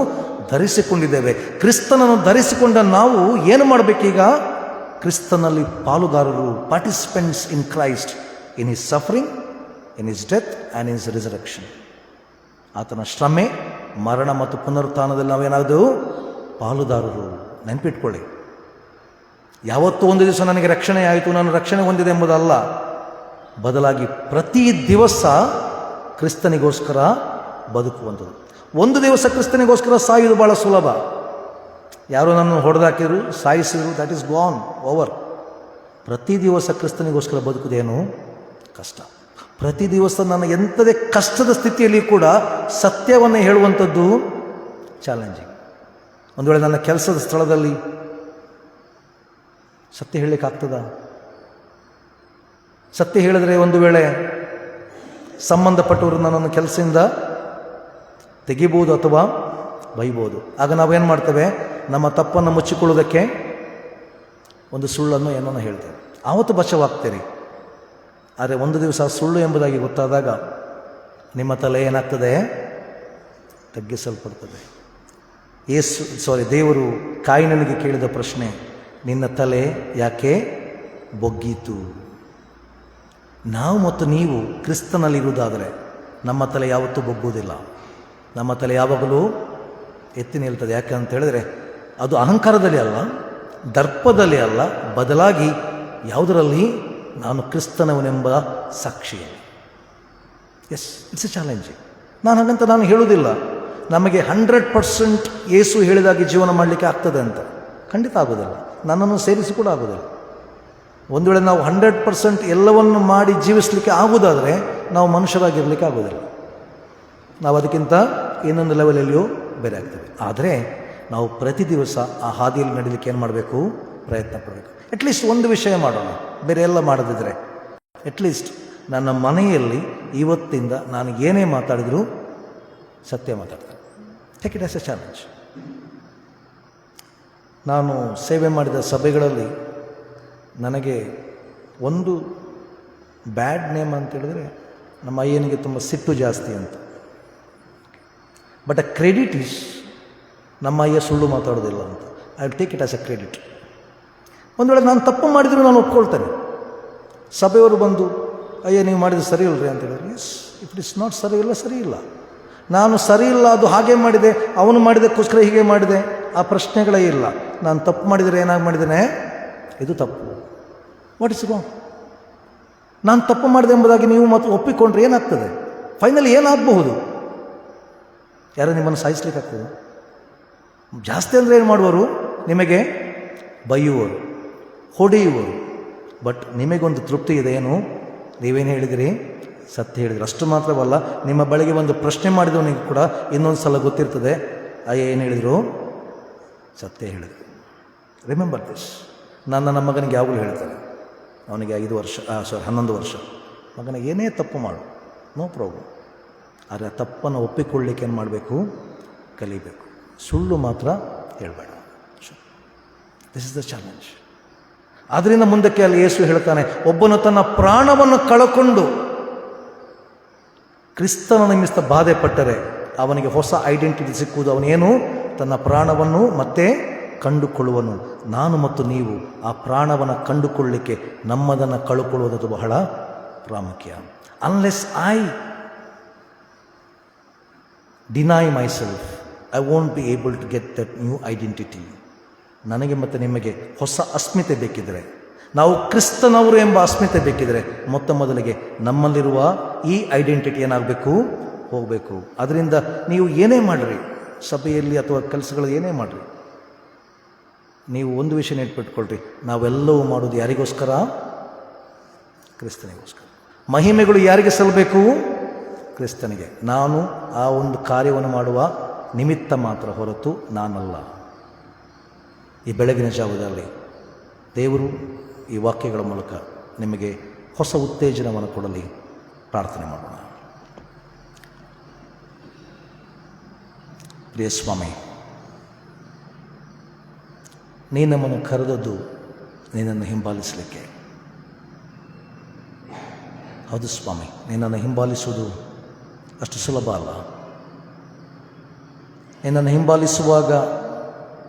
[SPEAKER 2] ಧರಿಸಿಕೊಂಡಿದ್ದೇವೆ. ಕ್ರಿಸ್ತನನ್ನು ಧರಿಸಿಕೊಂಡ ನಾವು ಏನು ಮಾಡಬೇಕೀಗ? ಕ್ರಿಸ್ತನಲ್ಲಿ ಪಾಲುದಾರರು, participants in Christ, in his suffering, in his death and in his resurrection. ಆತನ ಶ್ರಮೆ, ಮರಣ ಮತ್ತು ಪುನರುತ್ಥಾನದಲ್ಲಿ ನಾವೇನಾದರೂ ಪಾಲುದಾರರು. ನೆನಪಿಟ್ಕೊಳ್ಳಿ, ಯಾವತ್ತೂ ಒಂದು ದಿವಸ ನನಗೆ ರಕ್ಷಣೆ ಆಯಿತು, ನಾನು ರಕ್ಷಣೆ ಹೊಂದಿದೆ ಎಂಬುದಲ್ಲ. ಬದಲಾಗಿ ಪ್ರತಿ ದಿವಸ ಕ್ರಿಸ್ತನಿಗೋಸ್ಕರ ಬದುಕುವಂಥದ್ದು. ಒಂದು ದಿವಸ ಕ್ರಿಸ್ತನಿಗೋಸ್ಕರ ಸಾಯುವುದು ಭಾಳ ಸುಲಭ. ಯಾರೋ ನನ್ನನ್ನು ಹೊಡೆದಾಕಿದ್ರು, ಸಾಯಿಸಿದ್ರು, ದ್ಯಾಟ್ ಈಸ್ ಗಾನ್, ಓವರ್. ಪ್ರತಿ ದಿವಸ ಕ್ರಿಸ್ತನಿಗೋಸ್ಕರ ಬದುಕುವುದೇನು ಕಷ್ಟ. ಪ್ರತಿ ದಿವಸ ನಾನು ಎಂಥದೇ ಕಷ್ಟದ ಸ್ಥಿತಿಯಲ್ಲಿ ಕೂಡ ಸತ್ಯವನ್ನು ಹೇಳುವಂಥದ್ದು ಚಾಲೆಂಜಿಂಗ್. ಒಂದು ವೇಳೆ ನನ್ನ ಕೆಲಸದ ಸ್ಥಳದಲ್ಲಿ ಸತ್ಯ ಹೇಳಲಿಕ್ಕಾಗ್ತದ? ಸತ್ಯ ಹೇಳಿದ್ರೆ ಒಂದು ವೇಳೆ ಸಂಬಂಧಪಟ್ಟವರು ನನ್ನನ್ನು ಕೆಲಸದಿಂದ ತೆಗಿಬೋದು ಅಥವಾ ಬೈಬೋದು. ಆಗ ನಾವೇನು ಮಾಡ್ತೇವೆ? ನಮ್ಮ ತಪ್ಪನ್ನು ಮುಚ್ಚಿಕೊಳ್ಳೋದಕ್ಕೆ ಒಂದು ಸುಳ್ಳನ್ನು ಏನನ್ನು ಹೇಳ್ತೇವೆ. ಆವತ್ತು ಬಚಾವಾಗ್ತೀರಿ. ಆದರೆ ಒಂದು ದಿವಸ ಸುಳ್ಳು ಎಂಬುದಾಗಿ ಗೊತ್ತಾದಾಗ ನಿಮ್ಮ ತಲೆ ಏನಾಗ್ತದೆ? ತಗ್ಗಿಸಲ್ಪಡ್ತದೆ. ದೇವರು ಕಾಯಿನನಿಗೆ ಕೇಳಿದ ಪ್ರಶ್ನೆ, ನಿನ್ನ ತಲೆ ಯಾಕೆ ಬೊಗ್ಗೀತು? ನಾವು ಮತ್ತು ನೀವು ಕ್ರಿಸ್ತನಲ್ಲಿರುವುದಾದರೆ ನಮ್ಮ ತಲೆ ಯಾವತ್ತೂ ಬೊಗ್ಗುವುದಿಲ್ಲ. ನಮ್ಮ ತಲೆ ಯಾವಾಗಲೂ ಎತ್ತಿ ನಿಲ್ತದೆ. ಯಾಕೆ ಅಂತ ಹೇಳಿದ್ರೆ ಅದು ಅಹಂಕಾರದಲ್ಲಿ ಅಲ್ಲ, ದರ್ಪದಲ್ಲಿ ಅಲ್ಲ, ಬದಲಾಗಿ ಯಾವುದರಲ್ಲಿ? ನಾನು ಕ್ರಿಸ್ತನವನೆಂಬ ಸಾಕ್ಷಿಯಲ್ಲಿ. Yes, it's a challenging. ನಾನು ಹಾಗಂತ ನಾನು ಹೇಳುವುದಿಲ್ಲ ನಮಗೆ 100% ಯೇಸು ಹೇಳಿದಾಗೆ ಜೀವನ ಮಾಡಲಿಕ್ಕೆ ಆಗ್ತದೆ ಅಂತ. ಖಂಡಿತ ಆಗೋದಿಲ್ಲ. ನನ್ನನ್ನು ಸೇರಿಸಿ ಕೂಡ ಆಗೋದಿಲ್ಲ. ಒಂದು ವೇಳೆ ನಾವು 100% ಎಲ್ಲವನ್ನು ಮಾಡಿ ಜೀವಿಸಲಿಕ್ಕೆ ಆಗುವುದಾದರೆ ನಾವು ಮನುಷ್ಯರಾಗಿರಲಿಕ್ಕೆ ಆಗೋದಿಲ್ಲ. ನಾವು ಅದಕ್ಕಿಂತ ಇನ್ನೊಂದು ಲೆವೆಲಲ್ಲಿಯೂ ಬೇರೆ ಆಗ್ತೇವೆ. ಆದರೆ ನಾವು ಪ್ರತಿ ದಿವಸ ಆ ಹಾದಿಯಲ್ಲಿ ನಡೀಲಿಕ್ಕೆ ಏನು ಮಾಡಬೇಕು? ಪ್ರಯತ್ನ ಪಡಬೇಕು. ಅಟ್ಲೀಸ್ಟ್ ಒಂದು ವಿಷಯ ಮಾಡೋಣ, ಬೇರೆ ಎಲ್ಲ ಮಾಡದಿದ್ದರೆ ಅಟ್ಲೀಸ್ಟ್ ನನ್ನ ಮನೆಯಲ್ಲಿ ಇವತ್ತಿಂದ ನಾನು ಏನೇ ಮಾತಾಡಿದರೂ ಸತ್ಯ ಮಾತಾಡ್ತೇನೆ. Take it as A challenge. ನಾನು ಸೇವೆ ಮಾಡಿದ ಸಭೆಗಳಲ್ಲಿ ನನಗೆ ಒಂದು ಬ್ಯಾಡ್ ನೇಮ್ ಅಂತ ಹೇಳಿದ್ರೆ ನಮ್ಮ ಅಯ್ಯನಿಗೆ ತುಂಬ ಸಿಟ್ಟು ಜಾಸ್ತಿ ಅಂತ. ಬಟ್ ಅ ಕ್ರೆಡಿಟ್ ಈಸ್, ನಮ್ಮ ಅಯ್ಯ ಸುಳ್ಳು ಮಾತಾಡೋದಿಲ್ಲ ಅಂತ. I will take it as A credit. ಒಂದು ವೇಳೆ ನಾನು ತಪ್ಪು ಮಾಡಿದರೂ ನಾನು ಒಪ್ಕೊಳ್ತೇನೆ. ಸಭೆಯವರು ಬಂದು ಅಯ್ಯ ನೀವು ಮಾಡಿದ್ದು ಸರಿ ಇಲ್ಲರಿ ಅಂತ ಹೇಳಿದ್ರೆ, yes, if it is not ಸರಿ ಇಲ್ಲ, ಸರಿ ಇಲ್ಲ. ನಾನು ಸರಿ ಇಲ್ಲ, ಅದು ಹಾಗೆ ಮಾಡಿದೆ, ಅವನು ಮಾಡಿದಕ್ಕೋಸ್ಕರ ಹೀಗೆ ಮಾಡಿದೆ, ಆ ಪ್ರಶ್ನೆಗಳೇ ಇಲ್ಲ. ನಾನು ತಪ್ಪು ಮಾಡಿದರೆ ಏನಾಗಿ ಮಾಡಿದ್ದೇನೆ? ಇದು ತಪ್ಪು. What is wrong? ನಾನು ತಪ್ಪು ಮಾಡಿದೆ ಎಂಬುದಾಗಿ ನೀವು ಮತ್ತು ಒಪ್ಪಿಕೊಂಡ್ರೆ ಏನಾಗ್ತದೆ? ಫೈನಲಿ ಏನಾಗಬಹುದು? ಯಾರೋ ನಿಮ್ಮನ್ನು ಸಾಯಿಸ್ಲಿಕ್ಕಾಗ್ತದೆ? ಜಾಸ್ತಿ ಅಂದರೆ ಏನು ಮಾಡುವರು? ನಿಮಗೆ ಬೈಯುವರು, ಹೊಡೆಯುವರು, ಬಟ್ ನಿಮಗೊಂದು ತೃಪ್ತಿ ಇದೆ. ಏನು? ನೀವೇನು ಹೇಳಿದಿರಿ? ಸತ್ಯ ಹೇಳಿದ್ರಿ. ಅಷ್ಟು ಮಾತ್ರವಲ್ಲ, ನಿಮ್ಮ ಬಳಿಗೆ ಒಂದು ಪ್ರಶ್ನೆ ಮಾಡಿದವನಿಗೆ ಕೂಡ ಇನ್ನೊಂದು ಸಲ ಗೊತ್ತಿರ್ತದೆ ಏನು ಹೇಳಿದರು? ಸತ್ಯ ಹೇಳಿದರು. Remember this. ನನ್ನ ಮಗನಿಗೆ ಯಾವಾಗಲೂ ಹೇಳ್ತಾರೆ, ಅವನಿಗೆ 11 ವರ್ಷ, ಮಗನ ಏನೇ ತಪ್ಪು ಮಾಡು, ನೋ ಪ್ರಾಬ್ಲಮ್, ಆದರೆ ಆ ತಪ್ಪನ್ನು ಒಪ್ಪಿಕೊಳ್ಳಿಕ್ಕೆ ಏನು ಮಾಡಬೇಕು? ಕಲಿಬೇಕು. ಸುಳ್ಳು ಮಾತ್ರ ಹೇಳಬೇಡ. This is the challenge. ಆದ್ದರಿಂದ ಮುಂದಕ್ಕೆ ಅಲ್ಲಿ ಯೇಸು ಹೇಳ್ತಾನೆ, ಒಬ್ಬನು ತನ್ನ ಪ್ರಾಣವನ್ನು ಕಳಕೊಂಡು ಕ್ರಿಸ್ತನ ನಿಮಿತ್ತ ಬಾಧೆ ಪಟ್ಟರೆ ಅವನಿಗೆ ಹೊಸ ಐಡೆಂಟಿಟಿ ಸಿಕ್ಕುವುದು. ಅವನೇನು? ತನ್ನ ಪ್ರಾಣವನ್ನು ಮತ್ತೆ ಕಂಡುಕೊಳ್ಳುವನು. ನಾನು ಮತ್ತು ನೀವು ಆ ಪ್ರಾಣವನ್ನು ಕಂಡುಕೊಳ್ಳಲಿಕ್ಕೆ ನಮ್ಮದನ್ನು ಕಳುಕೊಳ್ಳುವುದು ಬಹಳ ಪ್ರಾಮುಖ್ಯ. Unless I deny myself, I won't be able to get that new identity. ನನಗೆ ಮತ್ತು ನಿಮಗೆ ಹೊಸ ಅಸ್ಮಿತೆ ಬೇಕಿದ್ದರೆ, ನಾವು ಕ್ರಿಸ್ತನವರು ಎಂಬ ಅಸ್ಮಿತೆ ಬೇಕಿದ್ದರೆ, ಮೊದಲಿಗೆ ನಮ್ಮಲ್ಲಿರುವ ಈ ಐಡೆಂಟಿಟಿ ಏನಾಗಬೇಕು? ಹೋಗಬೇಕು. ಅದರಿಂದ ನೀವು ಏನೇ ಮಾಡಿರಿ, ಸಭೆಯಲ್ಲಿ ಅಥವಾ ಕೆಲಸಗಳು ಏನೇ ಮಾಡಿರಿ, ನೀವು ಒಂದು ವಿಷಯ ನೆನಪಿಟ್ಕೊಳ್ರಿ, ನಾವೆಲ್ಲವೂ ಮಾಡೋದು ಯಾರಿಗೋಸ್ಕರ? ಕ್ರಿಸ್ತನಿಗೋಸ್ಕರ. ಮಹಿಮೆಗಳು ಯಾರಿಗೆ ಸಲ್ಲಬೇಕು? ಕ್ರಿಸ್ತನಿಗೆ. ನಾನು ಆ ಒಂದು ಕಾರ್ಯವನ್ನು ಮಾಡುವ ನಿಮಿತ್ತ ಮಾತ್ರ, ಹೊರತು ನಾನಲ್ಲ. ಈ ಬೆಳಗಿನ ಜಾವದಲ್ಲಿ ದೇವರು ಈ ವಾಕ್ಯಗಳ ಮೂಲಕ ನಿಮಗೆ ಹೊಸ ಉತ್ತೇಜನವನ್ನು ಕೊಡಲಿ. ಪ್ರಾರ್ಥನೆ ಮಾಡೋಣ. ಪ್ರಿಯ ಸ್ವಾಮಿ, ನೀನು ನಮ್ಮನ್ನು ಕರೆದದ್ದು ನಿನ್ನನ್ನು ಹಿಂಬಾಲಿಸಲಿಕ್ಕೆ. ಹೌದು ಸ್ವಾಮಿ, ನಿನ್ನನ್ನು ಹಿಂಬಾಲಿಸುವುದು ಅಷ್ಟು ಸುಲಭ ಅಲ್ಲ. ನಿನ್ನನ್ನು ಹಿಂಬಾಲಿಸುವಾಗ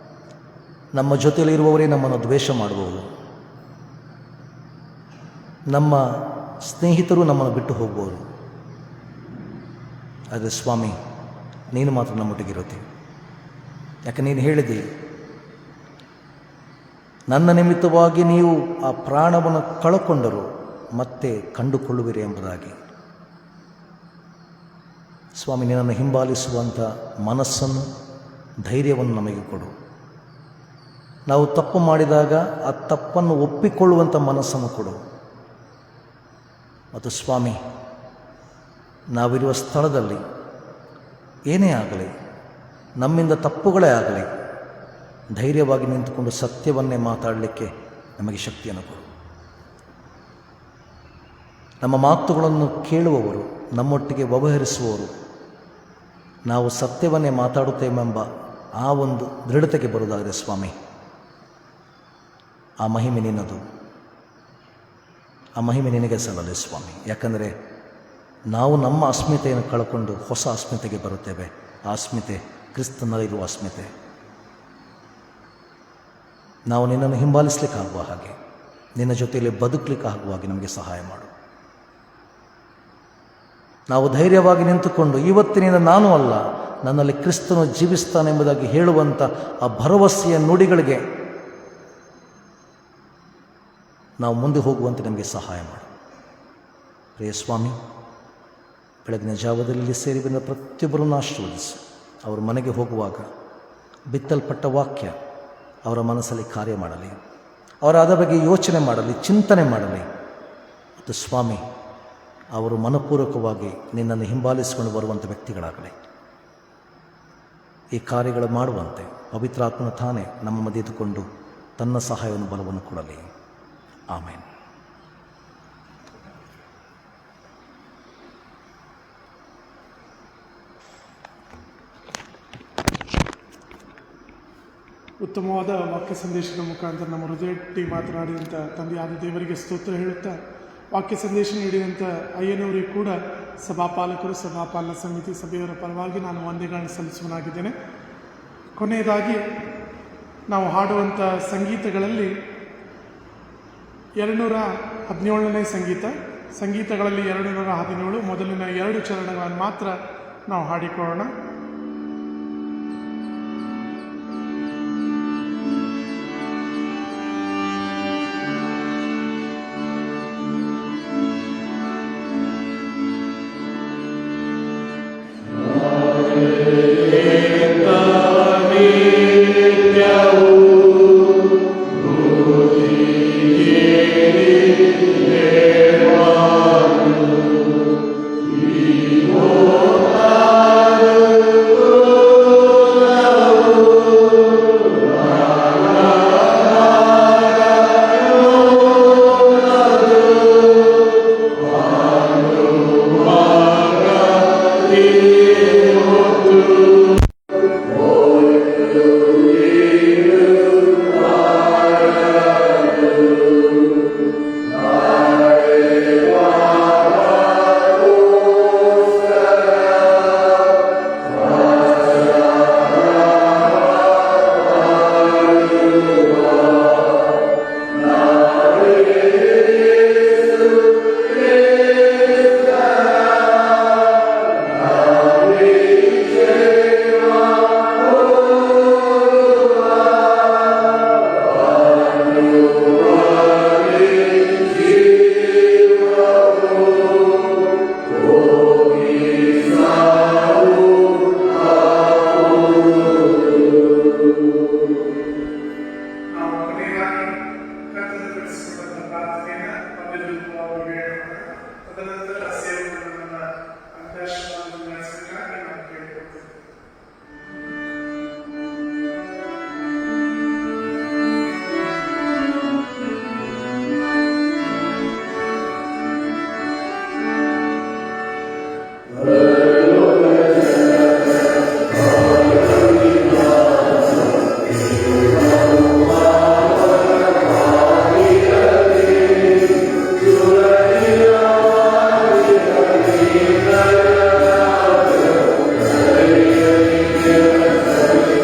[SPEAKER 2] ನಮ್ಮ ಜೊತೆಯಲ್ಲಿರುವವರೇ ನಮ್ಮನ್ನು ದ್ವೇಷ ಮಾಡಬಹುದು. ನಮ್ಮ ಸ್ನೇಹಿತರು ನಮ್ಮನ್ನು ಬಿಟ್ಟು ಹೋಗ್ಬೋದು. ಆದರೆ ಸ್ವಾಮಿ, ನೀನು ಮಾತ್ರ ನಮ್ಮೊಟ್ಟಿಗಿರುತ್ತಿ. ಯಾಕೆ ನೀನು ಹೇಳಿದಿ, ನನ್ನ ನಿಮಿತ್ತವಾಗಿ ನೀವು ಆ ಪ್ರಾಣವನ್ನು ಕಳಕೊಂಡರು ಮತ್ತೆ ಕಂಡುಕೊಳ್ಳುವಿರಿ ಎಂಬುದಾಗಿ. ಸ್ವಾಮಿ, ನಿನ್ನನ್ನು ಹಿಂಬಾಲಿಸುವಂಥ ಮನಸ್ಸನ್ನು, ಧೈರ್ಯವನ್ನು ನಮಗೆ ಕೊಡು. ನಾವು ತಪ್ಪು ಮಾಡಿದಾಗ ಆ ತಪ್ಪನ್ನು ಒಪ್ಪಿಕೊಳ್ಳುವಂಥ ಮನಸ್ಸನ್ನು ಕೊಡು. ಮತ್ತು ಸ್ವಾಮಿ, ನಾವಿರುವ ಸ್ಥಳದಲ್ಲಿ ಏನೇ ಆಗಲಿ, ನಮ್ಮಿಂದ ತಪ್ಪುಗಳೇ ಆಗಲಿ, ಧೈರ್ಯವಾಗಿ ನಿಂತುಕೊಂಡು ಸತ್ಯವನ್ನೇ ಮಾತಾಡಲಿಕ್ಕೆ ನಮಗೆ ಶಕ್ತಿಯನ್ನು ಕೊಡು. ನಮ್ಮ ಮಾತುಗಳನ್ನು ಕೇಳುವವರು, ನಮ್ಮೊಟ್ಟಿಗೆ ವ್ಯವಹರಿಸುವವರು, ನಾವು ಸತ್ಯವನ್ನೇ ಮಾತಾಡುತ್ತೇವೆಂಬ ಆ ಒಂದು ದೃಢತೆಗೆ ಬರುವುದಾದರೆ ಸ್ವಾಮಿ, ಆ ಮಹಿಮೆ ನಿನ್ನದು, ಆ ಮಹಿಮೆ ನಿನಗೆ ಸಲ್ಲಲಿ ಸ್ವಾಮಿ. ಯಾಕಂದರೆ ನಾವು ನಮ್ಮ ಅಸ್ಮಿತೆಯನ್ನು ಕಳ್ಕೊಂಡು ಹೊಸ ಅಸ್ಮಿತೆಗೆ ಬರುತ್ತೇವೆ. ಆ ಅಸ್ಮಿತೆ ಕ್ರಿಸ್ತನಲ್ಲಿರುವ ಅಸ್ಮಿತೆ. ನಾವು ನಿನ್ನನ್ನು ಹಿಂಬಾಲಿಸಲಿಕ್ಕಾಗುವ ಹಾಗೆ, ನಿನ್ನ ಜೊತೆಯಲ್ಲಿ ಬದುಕಲಿಕ್ಕಾಗುವ ಹಾಗೆ ನಮಗೆ ಸಹಾಯ ಮಾಡು. ನಾವು ಧೈರ್ಯವಾಗಿ ನಿಂತುಕೊಂಡು ಇವತ್ತಿನಿಂದ ನಾನು ಅಲ್ಲ, ನನ್ನಲ್ಲಿ ಕ್ರಿಸ್ತನು ಜೀವಿಸ್ತಾನೆಂಬುದಾಗಿ ಹೇಳುವಂಥ ಆ ಭರವಸೆಯ ನುಡಿಗಳಿಗೆ ನಾವು ಮುಂದೆ ಹೋಗುವಂತೆ ನಮಗೆ ಸಹಾಯ ಮಾಡು. ಪ್ರಿಯ ಸ್ವಾಮಿ, ಬೆಳಗಿನ ಜಾವದಲ್ಲಿ ಸೇರಿ ಬಂದ ಪ್ರತಿಯೊಬ್ಬರನ್ನು ಆಶೀರ್ವದಿಸು. ಅವರು ಮನೆಗೆ ಹೋಗುವಾಗ ಬಿತ್ತಲ್ಪಟ್ಟ ವಾಕ್ಯ ಅವರ ಮನಸ್ಸಲ್ಲಿ ಕಾರ್ಯ ಮಾಡಲಿ, ಅವರ ಅದರ ಬಗ್ಗೆ ಯೋಚನೆ ಮಾಡಲಿ, ಚಿಂತನೆ ಮಾಡಲಿ. ಮತ್ತು ಸ್ವಾಮಿ, ಅವರು ಮನಪೂರ್ವಕವಾಗಿ ನಿನ್ನನ್ನು ಹಿಂಬಾಲಿಸಿಕೊಂಡು ಬರುವಂಥ ವ್ಯಕ್ತಿಗಳಾಗಲಿ. ಈ ಕಾರ್ಯಗಳು ಮಾಡುವಂತೆ ಪವಿತ್ರಾತ್ಮನ ತಾನೇ ನಮ್ಮ ಮಧ್ಯೆ ಇದ್ದುಕೊಂಡು ತನ್ನ ಸಹಾಯವನ್ನು, ಬಲವನ್ನು ಕೊಡಲಿ. ಆಮೇನ್.
[SPEAKER 1] ಉತ್ತಮವಾದ ವಾಕ್ಯ ಸಂದೇಶದ ಮುಖಾಂತರ ನಮ್ಮ ಹೃದಯಟ್ಟಿ ಮಾತನಾಡಿದಂಥ ತಂದೆಯಾದ ದೇವರಿಗೆ ಸ್ತೋತ್ರ ಹೇಳುತ್ತಾ, ವಾಕ್ಯ ಸಂದೇಶ ನೀಡಿದಂಥ ಅಯ್ಯನವರಿಗೆ ಕೂಡ ಸಭಾಪಾಲಕರು, ಸಭಾಪಾಲನಾ ಸಮಿತಿ ಸಭೆಯವರ ಪರವಾಗಿ ನಾನು ವಂದನೆಗಳನ್ನು ಸಲ್ಲಿಸುವನಾಗಿದ್ದೇನೆ. ಕೊನೆಯದಾಗಿ ನಾವು ಹಾಡುವಂಥ ಸಂಗೀತಗಳಲ್ಲಿ 217ನೇ ಸಂಗೀತಗಳಲ್ಲಿ 217 ಮೊದಲಿನ 2 ಚರಣಗಳನ್ನು ಮಾತ್ರ ನಾವು ಹಾಡಿಕೊಳ್ಳೋಣ.
[SPEAKER 3] Yeah.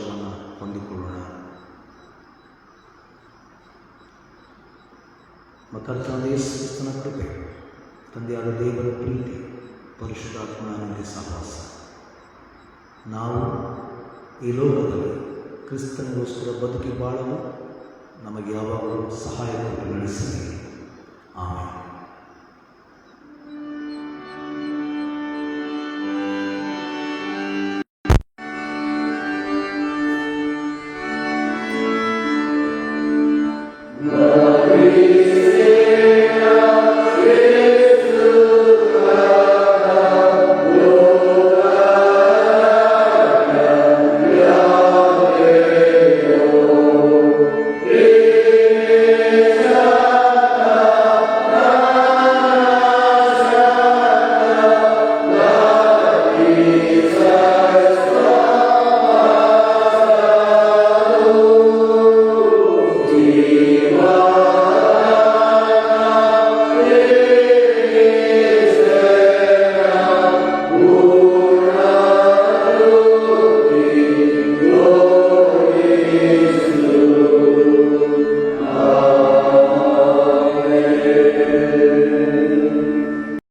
[SPEAKER 2] ಆಶೀರ್ವಾದವನ್ನು ಹೊಂದಿಕೊಳ್ಳೋಣ. ಕರ್ತನಾದ ಯೇಸು ಕ್ರಿಸ್ತನ ಕೃಪೆ, ತಂದೆಯಾದ ದೇವರ ಪ್ರೀತಿ, ಪರಿಶುದ್ಧಾತ್ಮನ ಸಹವಾಸ ನಾವು ಈ ಲೋಕದಲ್ಲಿ ಕ್ರಿಸ್ತನಿಗೋಸ್ಕರ ಬದುಕಿ ಬಾಳಲು ನಮಗೆ ಯಾವಾಗಲೂ ಸಹಾಯ ಕೊಟ್ಟು ನಡೆಸಲಿ. ಆಮೆನ್.